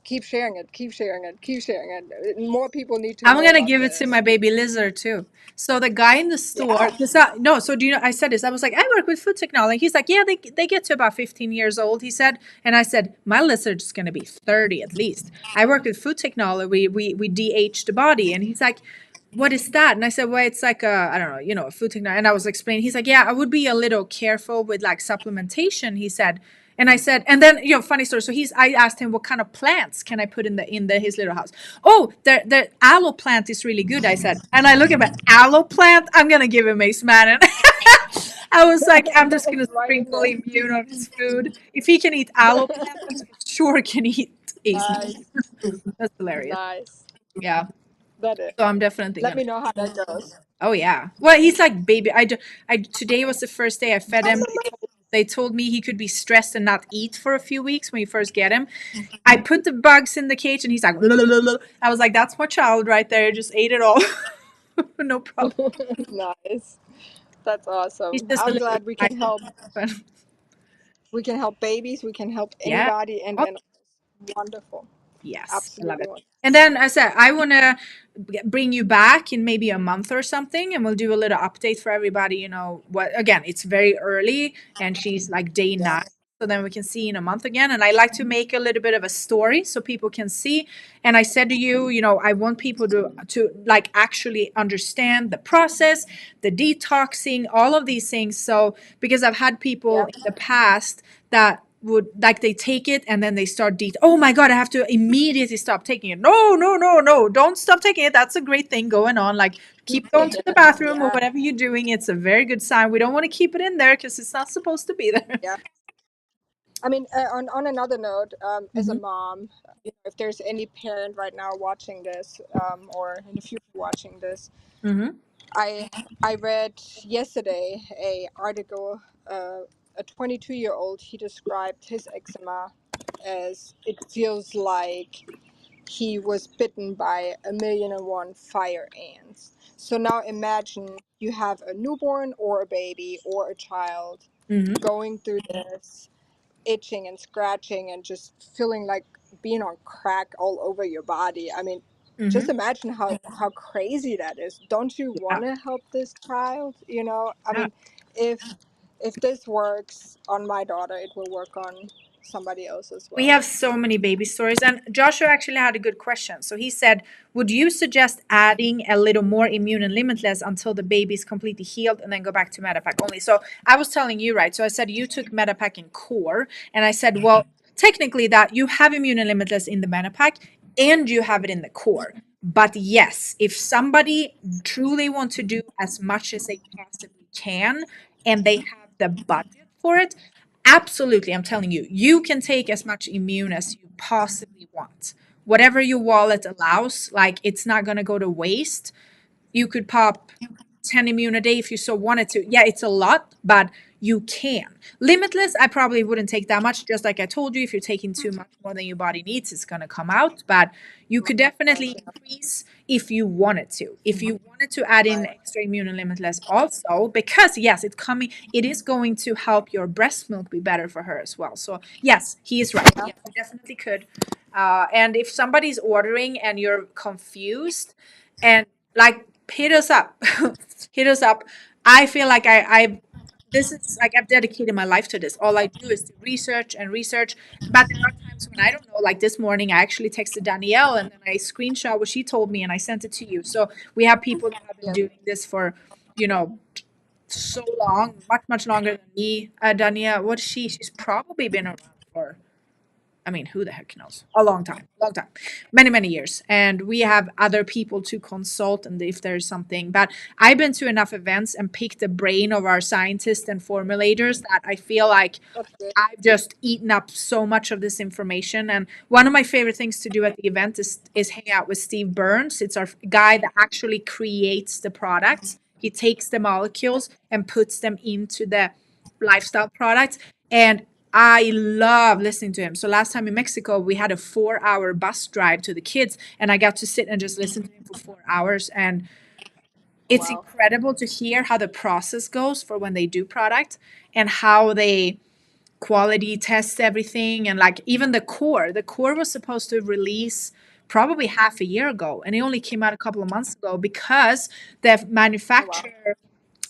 Speaker 2: keep sharing it, keep sharing it, keep sharing it. More people need to
Speaker 1: I'm
Speaker 2: know
Speaker 1: gonna
Speaker 2: about
Speaker 1: give it to my
Speaker 2: this.
Speaker 1: baby lizard too. So the guy in the store,
Speaker 2: Yeah.
Speaker 1: because no, so do you know? I said this. I was like, I work with food technology. He's like, yeah, they get to about 15 years old. He said, and I said, my lizard's gonna be 30 at least. I work with food technology. We DH the body, and he's like, what is that? And I said, well, it's like a, I don't know, a food technology. And I was explaining. He's like, yeah, I would be a little careful with like supplementation. He said, and I said, and then funny story. So I asked him what kind of plants can I put in the his little house. Oh, the aloe plant is really good. I said, and I look at my aloe plant. I'm gonna give him Acemannan. I was like, I'm just gonna
Speaker 2: It's right in
Speaker 1: sprinkle
Speaker 2: there.
Speaker 1: immune on his food. If he can eat aloe plant, then for sure can eat Acemannan.
Speaker 2: Nice.
Speaker 1: That's hilarious.
Speaker 2: Nice.
Speaker 1: Yeah.
Speaker 2: That is.
Speaker 1: So I'm definitely
Speaker 2: Let
Speaker 1: gonna.
Speaker 2: me know how that goes.
Speaker 1: Oh yeah. Well, he's like baby. Today was the first day I fed him. They told me he could be stressed and not eat for a few weeks when you first get him. I put the bugs in the cage and he's like, I was like, that's my child right there. Just ate it all. No problem.
Speaker 2: Nice. That's
Speaker 1: He's
Speaker 2: awesome.
Speaker 1: just a
Speaker 2: I'm
Speaker 1: little
Speaker 2: glad we
Speaker 1: shy,
Speaker 2: can help.
Speaker 1: but
Speaker 2: We can help babies. We can help
Speaker 1: yeah.
Speaker 2: anybody, and
Speaker 1: Oh,
Speaker 2: wonderful.
Speaker 1: yes, I love
Speaker 2: Absolutely
Speaker 1: it.
Speaker 2: wonderful.
Speaker 1: And then I said, I want to bring you back in maybe a month or something, and we'll do a little update for everybody. What, again, it's very early, and she's like day
Speaker 2: Yeah.
Speaker 1: 9. So then we can see in a month again. And I like to make a little bit of a story so people can see. And I said to you, I want people to like actually understand the process, the detoxing, all of these things. So because I've had people
Speaker 2: Yeah.
Speaker 1: in the past that would like they take it and then they start oh my god, I have to immediately stop taking it. No, no, no, no, don't stop taking it. That's a great thing going on. Like keep going to the bathroom or
Speaker 2: Yeah.
Speaker 1: whatever you're doing. It's a very good sign. We don't want to keep it in there because it's not supposed to be there.
Speaker 2: Yeah. I mean, on another note, as a
Speaker 1: Hmm.
Speaker 2: mom, if there's any parent right now watching this, or in the future watching this,
Speaker 1: Hmm.
Speaker 2: I I read yesterday a article. A 22-year-old, he described his eczema as it feels like he was bitten by 1,000,001 fire ants. So now imagine you have a newborn or a baby or a child
Speaker 1: Hmm.
Speaker 2: going through this, itching and scratching and just feeling like being on crack all over your body. I mean,
Speaker 1: Hmm.
Speaker 2: just imagine how crazy that is. Don't you
Speaker 1: Yeah.
Speaker 2: want to help this child? I
Speaker 1: Yeah.
Speaker 2: mean, if if this works on my daughter, it will work on somebody else as
Speaker 1: We
Speaker 2: well.
Speaker 1: have so many baby stories. And Joshua actually had a good question. So he said, would you suggest adding a little more immune and limitless until the baby is completely healed and then go back to Metapack only? So I was telling you, right? So I said you took Metapack in core. And I said, well, technically that you have immune and limitless in the Metapack and you have it in the core. But yes, if somebody truly wants to do as much as they possibly can and they have the budget for it, absolutely, I'm telling you, you can take as much immune as you possibly want. Whatever your wallet allows, like it's not going to go to waste. You could pop 10 immune a day if you so wanted to. Yeah, it's a lot, but you can. Limitless, I probably wouldn't take that much. Just like I told you, if you're taking too much more than your body needs, it's going to come out. But you could definitely increase if you wanted to. If you wanted to add in
Speaker 2: Right.
Speaker 1: extra immune and limitless also, because yes, it is going to help your breast milk be better for her as well. So yes, he is right.
Speaker 2: Yeah.
Speaker 1: Yes, you definitely could. And if somebody's ordering and you're confused, and like hit us up, hit us up. I feel like I this is like I've dedicated my life to this. All I do is to research and research. But there are times when I don't know. Like this morning, I actually texted Danielle and then I screenshot what she told me and I sent it to you. So we have people that have been
Speaker 2: Yes.
Speaker 1: doing this for, you know, so long, much longer than me. Danielle, what is she? She's probably been around for, I mean, who the heck knows? A long time, many years. And we have other people to consult, and if there's something. But I've been to enough events and picked the brain of our scientists and formulators that I feel like
Speaker 2: That's good.
Speaker 1: I've just eaten up so much of this information. And one of my favorite things to do at the event is hang out with Steve Burns. It's our guy that actually creates the products. He takes the molecules and puts them into the lifestyle products. And I love listening to him. So last time in Mexico, we had a 4-hour bus drive to the kids, and I got to sit and just listen to him for 4 hours. And it's
Speaker 2: Wow.
Speaker 1: incredible to hear how the process goes for when they do product and how they quality test everything. And like even the core was supposed to release probably half a year ago, and it only came out a couple of months ago because the
Speaker 2: Oh, wow.
Speaker 1: manufacturer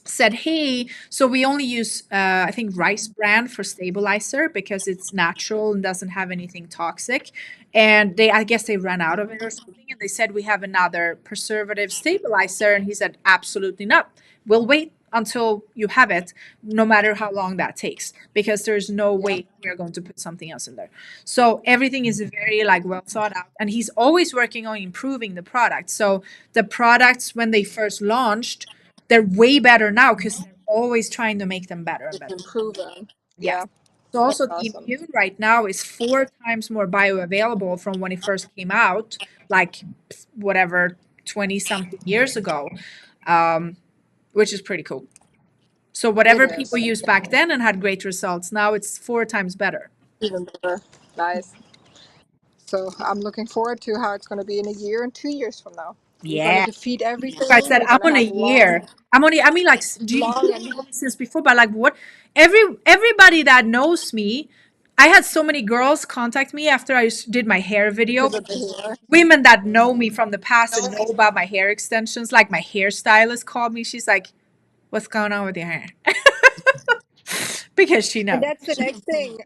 Speaker 1: said, hey, so we only use, I think, rice bran for stabilizer because it's natural and doesn't have anything toxic. And I guess they ran out of it or something. And they said, we have another preservative stabilizer. And he said, absolutely not. We'll wait until you have it, no matter how long that takes, because there's no
Speaker 2: Yeah.
Speaker 1: way we're going to put something else in there. So everything is very like well thought out. And he's always working on improving the product. So the products, when they first launched, they're way better now because they're always trying to make them better and
Speaker 2: It's
Speaker 1: better.
Speaker 2: improving.
Speaker 1: Yes.
Speaker 2: Yeah.
Speaker 1: So
Speaker 2: That's
Speaker 1: also the
Speaker 2: awesome.
Speaker 1: immune right now is 4 times more bioavailable from when it first came out, like whatever 20 something years ago, um, which is pretty cool. So
Speaker 2: It
Speaker 1: whatever people
Speaker 2: is.
Speaker 1: used back then and had great results, now it's 4 times better.
Speaker 2: Even better. Nice. So I'm looking forward to how it's going to be in a year and 2 years from now. We're going to
Speaker 1: Yeah.
Speaker 2: defeat
Speaker 1: Like I
Speaker 2: everything.
Speaker 1: said,
Speaker 2: We're
Speaker 1: I'm
Speaker 2: going to
Speaker 1: on a
Speaker 2: have
Speaker 1: year. I mean, like,
Speaker 2: long
Speaker 1: you
Speaker 2: and
Speaker 1: know me since before, but like, what? Everybody that knows me, I had so many girls contact me after I did my hair video.
Speaker 2: because of the hair.
Speaker 1: Women that know me from the past and know about my hair extensions, like my hairstylist called me. She's like, "What's going on with your hair?" Because she
Speaker 2: And
Speaker 1: knows.
Speaker 2: that's the next thing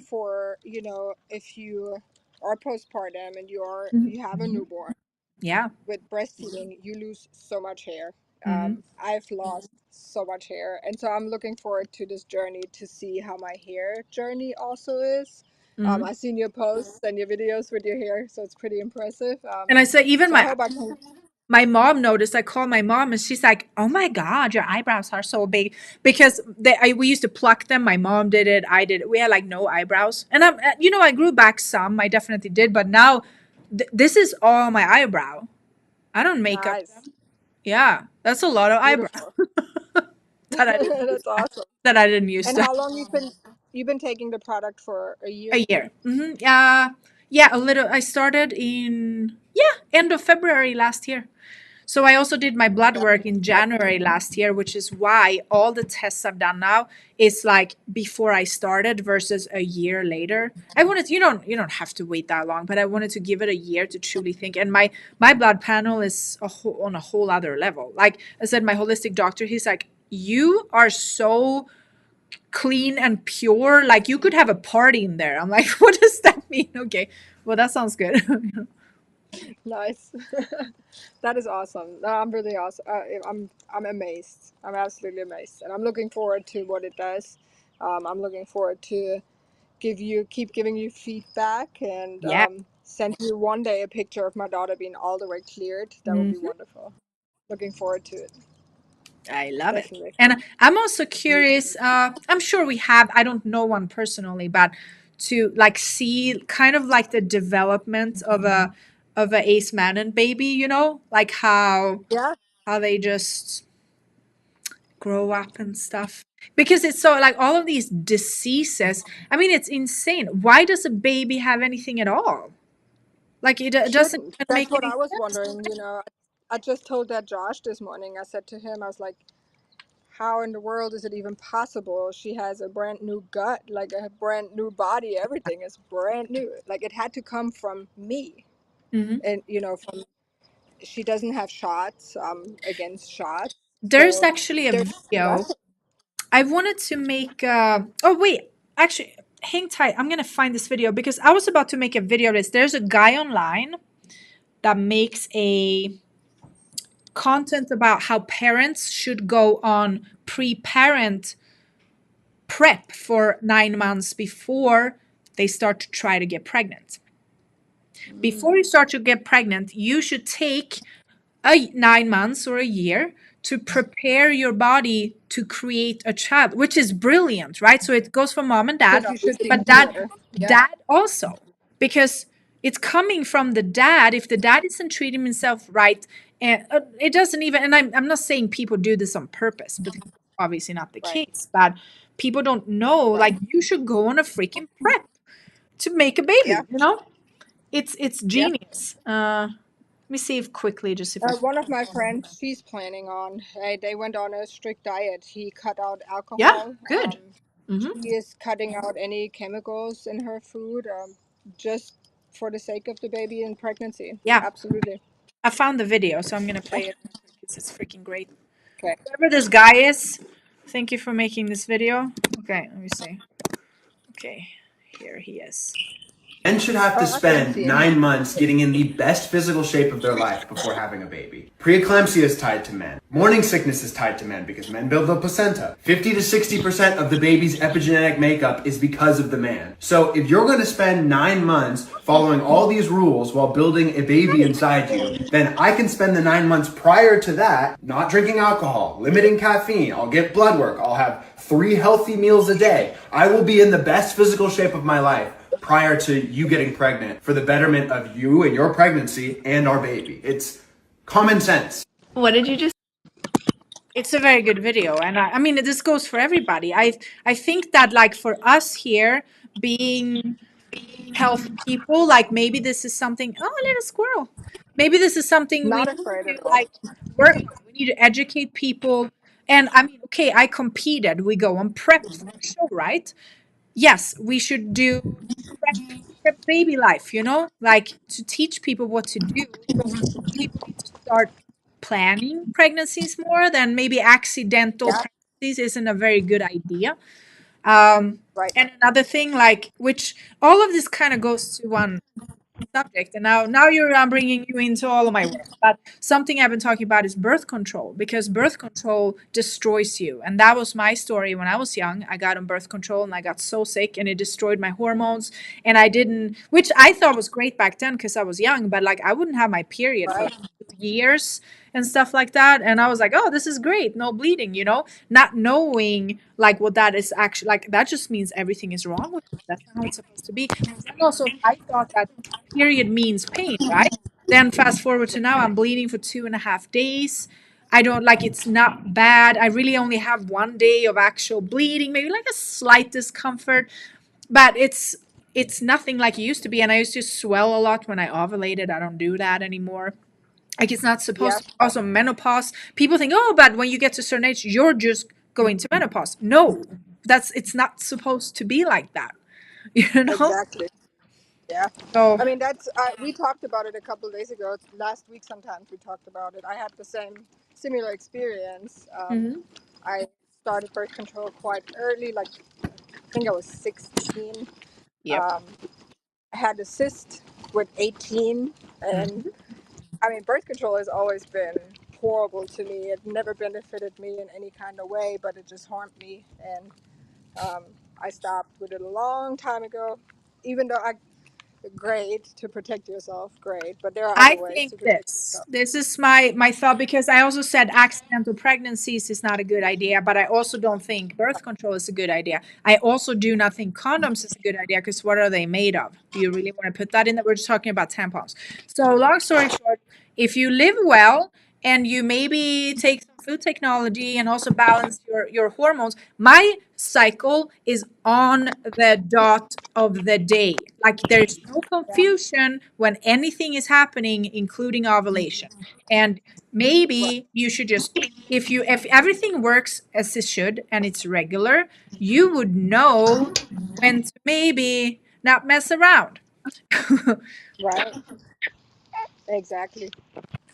Speaker 2: for, if you are postpartum and
Speaker 1: Mhm.
Speaker 2: you have a newborn.
Speaker 1: Yeah.
Speaker 2: With breastfeeding, you lose so much hair.
Speaker 1: Hmm.
Speaker 2: I've lost so much hair, and so I'm looking forward to this journey to see how my hair journey also is.
Speaker 1: Hmm.
Speaker 2: I've seen your posts and your videos with your hair, so it's pretty impressive.
Speaker 1: And I said, even
Speaker 2: So I hope I can.
Speaker 1: my mom noticed. I called my mom and she's like, "Oh my god, your eyebrows are so big." Because we used to pluck them. My mom did it. I did it. We had like no eyebrows, and I grew back some. I definitely did, but now this is all my eyebrow. I don't make up
Speaker 2: Nice,
Speaker 1: them. Yeah, that's a lot of eyebrow
Speaker 2: beautiful.
Speaker 1: that I didn't use
Speaker 2: That's awesome.
Speaker 1: that I didn't use
Speaker 2: And
Speaker 1: to
Speaker 2: how long you've been taking the product for a
Speaker 1: a
Speaker 2: year?
Speaker 1: year. Yeah, a little. I started in end of February last year. So I also did my blood
Speaker 2: Yeah.
Speaker 1: work in January last year, which is why all the tests I've done now is like before I started versus a year later. I wanted you don't have to wait that long, but I wanted to give it a year to truly think. And my blood panel is on a whole other level. Like I said, my holistic doctor, he's like, you are so clean and pure. Like you could have a party in there. I'm like, what does that mean? Okay, well that sounds good.
Speaker 2: Nice. That is awesome. No, I'm really awesome. I'm amazed. I'm absolutely amazed, and I'm looking forward to what it does. I'm looking forward to keep giving you feedback, and
Speaker 1: Yeah.
Speaker 2: send you one day a picture of my daughter being all the way cleared. That would be
Speaker 1: Mhm.
Speaker 2: wonderful. Looking forward to it.
Speaker 1: I love it.
Speaker 2: Definitely.
Speaker 1: And I'm also curious, I'm sure we have, I don't know one personally, but to like see kind of like the development of a Acemannan baby, like how
Speaker 2: Yeah.
Speaker 1: they just grow up and stuff. Because it's so like all of these diseases. I mean, it's insane. Why does a baby have anything at all? Like it doesn't
Speaker 2: Shouldn't.
Speaker 1: even
Speaker 2: That's
Speaker 1: make
Speaker 2: what
Speaker 1: any
Speaker 2: I was
Speaker 1: sense.
Speaker 2: wondering. I just told that Josh this morning. I said to him, I was like, how in the world is it even possible? She has a brand new gut, like a brand new body. Everything is brand new. Like it had to come from me.
Speaker 1: Mhm.
Speaker 2: And, from she doesn't have shots, against shots.
Speaker 1: There's
Speaker 2: So
Speaker 1: actually a
Speaker 2: there's
Speaker 1: video.
Speaker 2: nothing.
Speaker 1: I wanted to make oh wait, actually hang tight. I'm gonna find this video because I was about to make a video of this. There's a guy online that makes a content about how parents should go on pre-parent prep for 9 months before they start to try to get pregnant. Before you start to get pregnant, you should take 9 months or a year to prepare your body to create a child, which is brilliant, right? So it goes for mom and dad,
Speaker 2: Because you should be
Speaker 1: but
Speaker 2: clear. Yeah.
Speaker 1: dad also, because it's coming from the dad. If the dad isn't treating himself right, and it doesn't even, and I'm not saying people do this on purpose, but obviously not the
Speaker 2: Right.
Speaker 1: case, but people don't know,
Speaker 2: Right.
Speaker 1: like you should go on a freaking prep to make a
Speaker 2: Yeah.
Speaker 1: baby, it's
Speaker 2: Yeah.
Speaker 1: genius. Let me see if quickly, just if I
Speaker 2: One of my friends, she's planning on. They went on a strict diet. He cut out
Speaker 1: yeah,
Speaker 2: alcohol.
Speaker 1: good. Hmm.
Speaker 2: She is cutting out any chemicals in her food, just for the sake of the baby and pregnancy.
Speaker 1: Yeah,
Speaker 2: Absolutely.
Speaker 1: I found the video, so I'm gonna play it because it's freaking great.
Speaker 2: Okay.
Speaker 1: Whoever this guy is, thank you for making this video. Okay, let me see. Okay, here he is.
Speaker 3: Men should have to
Speaker 2: I can
Speaker 3: spend
Speaker 2: see him.
Speaker 3: 9 months getting in the best physical shape of their life before having a baby. Preeclampsia is tied to men. Morning sickness is tied to men because men build the placenta. 50 to 60% of the baby's epigenetic makeup is because of the man. So if you're going to spend 9 months following all these rules while building a baby inside you, then I can spend the 9 months prior to that not drinking alcohol, limiting caffeine. I'll get blood work. I'll have 3 healthy meals a day. I will be in the best physical shape of my life prior to you getting pregnant for the betterment of you and your pregnancy and our baby. It's common sense.
Speaker 4: What did you just
Speaker 1: It's a very good video, and I mean this goes for everybody. I think that like for us here being health people, like maybe this is something. Oh, a little squirrel. Maybe this is something we
Speaker 2: Not
Speaker 1: need
Speaker 2: afraid
Speaker 1: to
Speaker 2: at all.
Speaker 1: like work on. We need to educate people. And I mean, okay, I competed. We go on prep for a show, right? Yes, we should do prep, prep baby life, like to teach people what to do. People need to start planning pregnancies more than maybe accidental
Speaker 2: Yeah.
Speaker 1: pregnancies isn't a very good idea. Um,
Speaker 2: Right.
Speaker 1: and another thing, like, which all of this kind of goes to one subject, and now you're I'm bringing you into all of my work, but something I've been talking about is birth control, because birth control destroys you, and that was my story. When I was young, I got on birth control and I got so sick and it destroyed my hormones, and I didn't, which I thought was great back then because I was young, but like I wouldn't have my period for
Speaker 2: Right.
Speaker 1: like 2 years and stuff like that, and I was like, oh, this is great, no bleeding, not knowing like what that is actually like. That just means everything is wrong with you. That's not how it's supposed to be. And also I thought that period means pain, right? Then fast forward to now, I'm bleeding for 2.5 days. I don't like, it's not bad. I really only have 1 day of actual bleeding, maybe like a slight discomfort, but it's nothing like it used to be. And I used to swell a lot when I ovulated. I don't do that anymore. Like it's not
Speaker 2: Yeah.
Speaker 1: supposed to. Also, menopause. People think, oh, but when you get to a certain age, you're just going to menopause. No, it's not supposed to be like that. You know.
Speaker 2: Exactly. Yeah.
Speaker 1: So.
Speaker 2: I mean, that's we talked about it a couple of days ago. Last week, sometimes we talked about it. I had the same similar experience.
Speaker 1: Mhm.
Speaker 2: I started birth control quite early, like I think I was 16.
Speaker 1: Yep.
Speaker 2: Um, I had a cyst with 18, and
Speaker 1: Mhm.
Speaker 2: I mean, birth control has always been horrible to me. It never benefited me in any kind of way, but it just harmed me, and I stopped with it a long time ago. Even though great to protect yourself, great, but there are
Speaker 1: I
Speaker 2: other ways
Speaker 1: think
Speaker 2: to protect
Speaker 1: this.
Speaker 2: yourself.
Speaker 1: This is my thought, because I also said accidental pregnancies is not a good idea, but I also don't think birth control is a good idea. I also do not think condoms is a good idea, because what are they made of? Do you really want to put that in? That we're just talking about tampons. So long story short, if you live well and you maybe take some food technology and also balance your hormones, my cycle is on the dot of the day. Like there's no confusion when anything is happening, including ovulation. And
Speaker 2: Right.
Speaker 1: maybe you should just, if everything works as it should and it's regular, you would know when to maybe not mess around.
Speaker 2: Right. Exactly.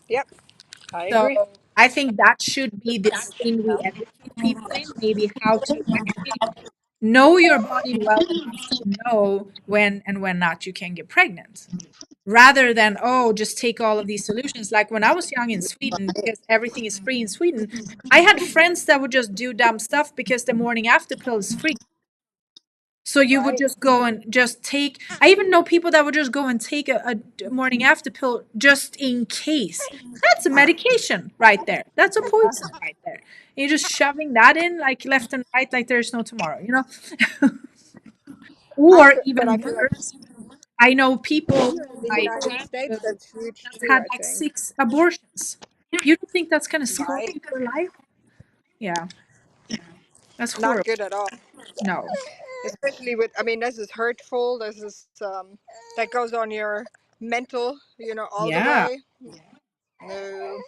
Speaker 2: Yep. I
Speaker 1: So
Speaker 2: agree.
Speaker 1: I think that should be the scene we educate people in, maybe how to actually know your body well enough to know when and when not you can get pregnant. Rather than, oh, just take all of these solutions. Like when I was young in Sweden, because everything is free in Sweden, I had friends that would just do dumb stuff because the morning after pill is free. So you would
Speaker 2: Right.
Speaker 1: just go and just take. I even know people that would just go and take a morning after pill just in case. That's a medication right there. That's a poison right there. And you're just shoving that in like left and right, like there's no tomorrow, you know? Or
Speaker 2: But I
Speaker 1: even
Speaker 2: feel like
Speaker 1: worse, I know people
Speaker 2: here in
Speaker 1: in
Speaker 2: the
Speaker 1: my
Speaker 2: United States,
Speaker 1: childhood
Speaker 2: that's huge
Speaker 1: that's
Speaker 2: too,
Speaker 1: had
Speaker 2: I
Speaker 1: like
Speaker 2: think.
Speaker 1: 6 abortions. You don't think that's gonna spoil
Speaker 2: Right.
Speaker 1: your life? Yeah, that's
Speaker 2: Not
Speaker 1: horrible.
Speaker 2: good at all.
Speaker 1: No.
Speaker 2: Especially with, I mean, this is hurtful. This is, that goes on your mental, all the
Speaker 1: Yeah.
Speaker 2: way. No,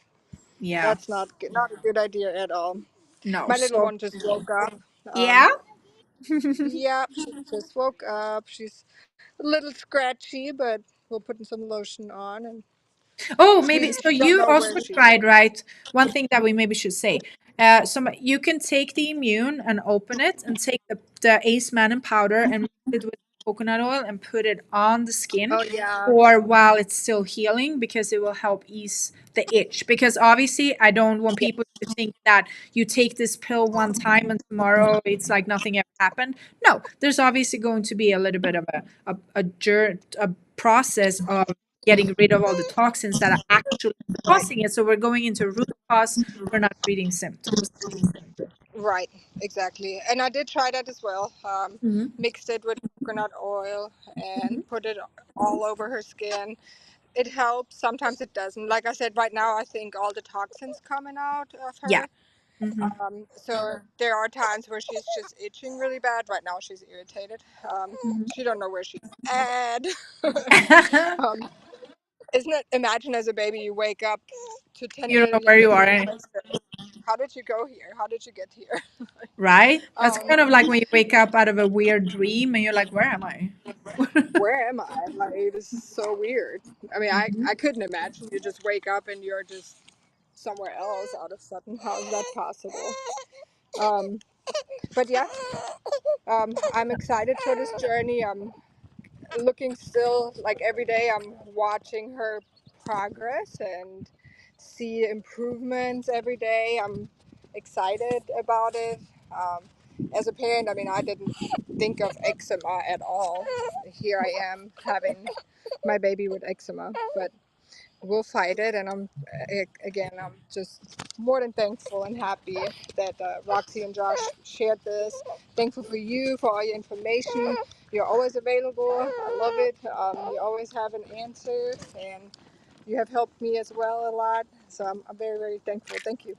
Speaker 1: Yeah.
Speaker 2: that's not a good idea at all.
Speaker 1: No.
Speaker 2: My little
Speaker 1: So
Speaker 2: one just woke up.
Speaker 1: yeah.
Speaker 2: Yeah, she just woke up. She's a little scratchy, but we'll put some lotion on, and
Speaker 1: Oh,
Speaker 2: we
Speaker 1: maybe so
Speaker 2: don't
Speaker 1: you
Speaker 2: know where
Speaker 1: also
Speaker 2: she is.
Speaker 1: tried, right? One thing that we maybe should say. You can take the immune and open it and take the Acemannan powder and mix it with coconut oil and put it on the skin
Speaker 2: Oh yeah,
Speaker 1: or while it's still healing because it will help ease the itch. Because obviously, I don't want
Speaker 2: yeah,
Speaker 1: people to think that you take this pill one time and tomorrow it's like nothing ever happened. No, there's obviously going to be a little bit of a process of getting rid of all the toxins that are actually
Speaker 2: right,
Speaker 1: causing it. So we're going into root cause. We're not treating symptoms.
Speaker 2: right, exactly. And I did try that as well.
Speaker 1: Hmm.
Speaker 2: Mixed it with coconut oil
Speaker 1: Hmm.
Speaker 2: and put it all over her skin. It helps. Sometimes it doesn't. Like I said, right now I think all the toxins coming out of
Speaker 1: Yeah.
Speaker 2: her.
Speaker 1: Hmm.
Speaker 2: So there are times where she's just itching really bad. Right now she's irritated.
Speaker 1: Hmm.
Speaker 2: She don't know where she's at. um, isn't it? Imagine as a baby you wake up to 10
Speaker 1: You don't know where
Speaker 2: million
Speaker 1: you are,
Speaker 2: different places. How did you go here? How did you get here?
Speaker 1: right? That's
Speaker 2: Um,
Speaker 1: kind of like when you wake up out of a weird dream and you're like, where am I?
Speaker 2: where am I? Like, this is so weird. I mean,
Speaker 1: Mhm.
Speaker 2: I couldn't imagine you just wake up and you're just somewhere else out of sudden. How is that possible? Um, but yeah, I'm excited for this journey. I'm looking still, like every day I'm watching her progress and see improvements every day. I'm excited about it. As a parent, I mean, I didn't think of eczema at all. Here I am having my baby with eczema, but we'll fight it. And again, I'm just more than thankful and happy that Roxy and Josh shared this. Thankful for you for all your information. You're always available. I love it. You always have an answer, and you have helped me as well a lot. So I'm very, very thankful. Thank you.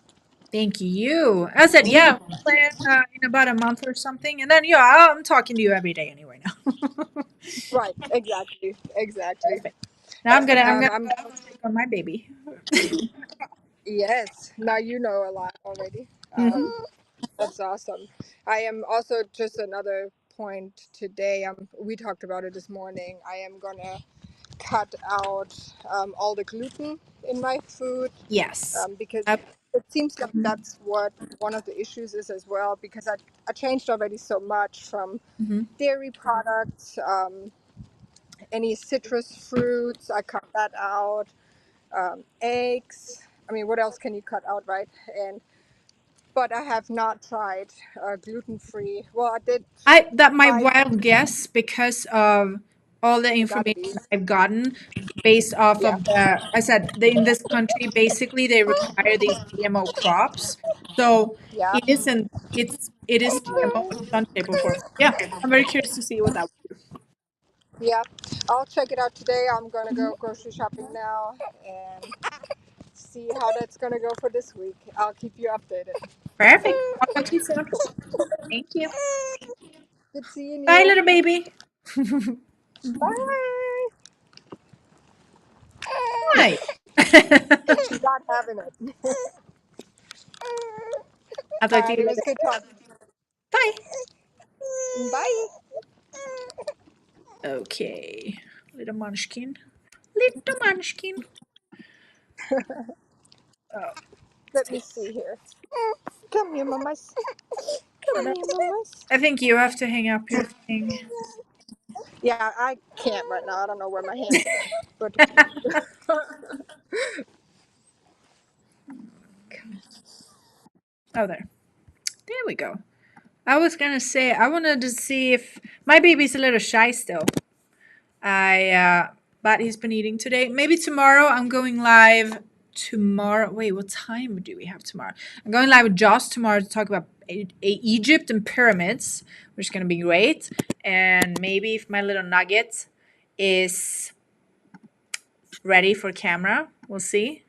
Speaker 1: Thank you. I said, yeah, we'll plan in about a month or something. And then, yeah, I'm talking to you every day anyway now.
Speaker 2: Right, exactly, exactly.
Speaker 1: Perfect. Now I'm gonna
Speaker 2: I'm
Speaker 1: check on my baby.
Speaker 2: Yes. Now you know a lot already.
Speaker 1: Hmm.
Speaker 2: That's awesome. I am also just another point today. We talked about it this morning. I am gonna cut out all the gluten in my food
Speaker 1: Yes.
Speaker 2: because
Speaker 1: Yep.
Speaker 2: it seems like
Speaker 1: Mhm.
Speaker 2: that's what one of the issues is as well. Because I changed already so much from
Speaker 1: Mhm.
Speaker 2: dairy products, any citrus fruits. I cut that out. Eggs. I mean, what else can you cut out, right? And but I have not tried gluten free. Well, I did
Speaker 1: I that my
Speaker 2: try
Speaker 1: wild guess because of all the
Speaker 2: gotta
Speaker 1: information
Speaker 2: be.
Speaker 1: I've gotten based off
Speaker 2: Yeah,
Speaker 1: of I said in this country basically they require these GMO crops. So
Speaker 2: yeah,
Speaker 1: it is GMO in some shape or form. Yeah, I'm very curious to see what that
Speaker 2: yeah. I'll check it out today. I'm gonna
Speaker 1: would.
Speaker 2: go grocery shopping now and see how that's gonna go for this week. I'll keep you updated.
Speaker 1: Perfect. I'll talk to you soon. Thank you.
Speaker 2: Good seeing
Speaker 1: Bye,
Speaker 2: you.
Speaker 1: little baby.
Speaker 2: Bye.
Speaker 1: Bye.
Speaker 2: She's not having it.
Speaker 1: I'll
Speaker 2: All
Speaker 1: talk to
Speaker 2: right,
Speaker 1: you
Speaker 2: it was
Speaker 1: later.
Speaker 2: good talking.
Speaker 1: Bye.
Speaker 2: Bye.
Speaker 1: Okay. Little munchkin. Little munchkin. Oh,
Speaker 2: Let me see here. Come here, mamas. Come here, mamas.
Speaker 1: I think you have to hang up your thing.
Speaker 2: Yeah, I can't right now. I don't know where my hands are. But
Speaker 1: Oh, there. There we go. I was gonna say I wanted to see if my baby's a little shy still. But he's been eating today. Maybe tomorrow I'm going live tomorrow. Wait, what time do we have tomorrow? I'm going live with Josh tomorrow to talk about Egypt and pyramids, which is gonna be great. And maybe if my little nugget is ready for camera, we'll see.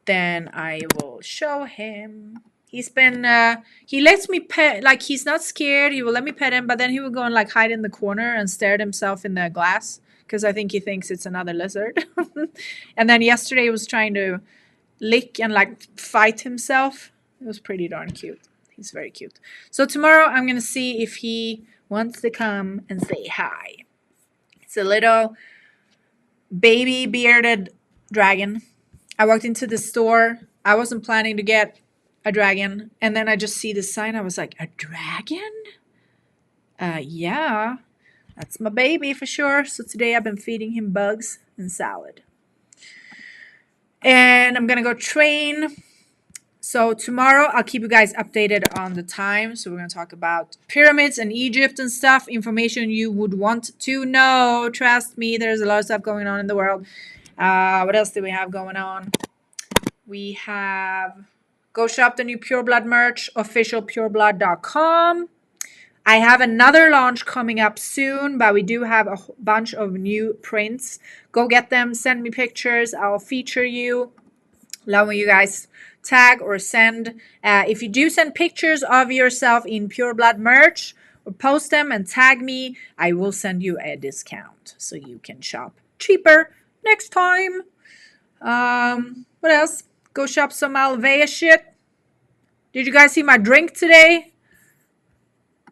Speaker 1: Then I will show him. He's been he lets me pet, like he's not scared, he will let me pet him, but then he will go and like hide in the corner and stare at himself in the glass because I think he thinks it's another lizard. And then yesterday he was trying to lick and like fight himself. It was pretty darn cute. He's very cute. So tomorrow I'm gonna see if he wants to come and say hi. It's a little baby bearded dragon. I walked into the store. I wasn't planning to get a dragon. And then I just see the sign. I was like, a dragon? Yeah. That's my baby for sure. So today I've been feeding him bugs and salad. And I'm going to go train. So tomorrow I'll keep you guys updated on the time. So we're going to talk about pyramids and Egypt and stuff. Information you would want to know. Trust me, there's a lot of stuff going on in the world. What else do we have going on? We have go shop the new Pure Blood merch, officialpureblood.com. I have another launch coming up soon, but we do have a bunch of new prints. Go get them, send me pictures, I'll feature you. Love when you guys tag or send. If you do send pictures of yourself in Pure Blood merch or post them and tag me, I will send you a discount so you can shop cheaper next time. What else? Go shop some Alovea shit. Did you guys see my drink today?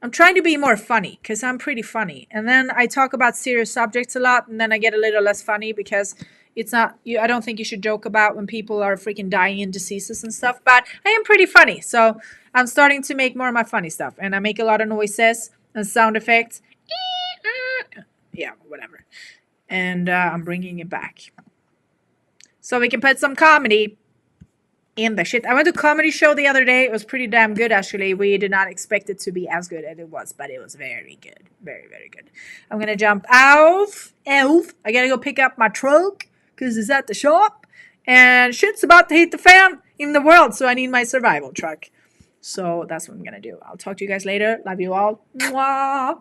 Speaker 1: I'm trying to be more funny because I'm pretty funny. And then I talk about serious subjects a lot, and then I get a little less funny because it's not I don't think you should joke about when people are freaking dying in diseases and stuff, but I am pretty funny. So I'm starting to make more of my funny stuff, and I make a lot of noises and sound effects. Yeah, whatever. And I'm bringing it back. So we can put some comedy in the shit. I went to a comedy show the other day. It was pretty damn good, actually. We did not expect it to be as good as it was, but it was very good. Very, very good. I'm going to jump off. I got to go pick up my truck because it's at the shop. And shit's about to hit the fan in the world, so I need my survival truck. So that's what I'm going to do. I'll talk to you guys later. Love you all. Mwah.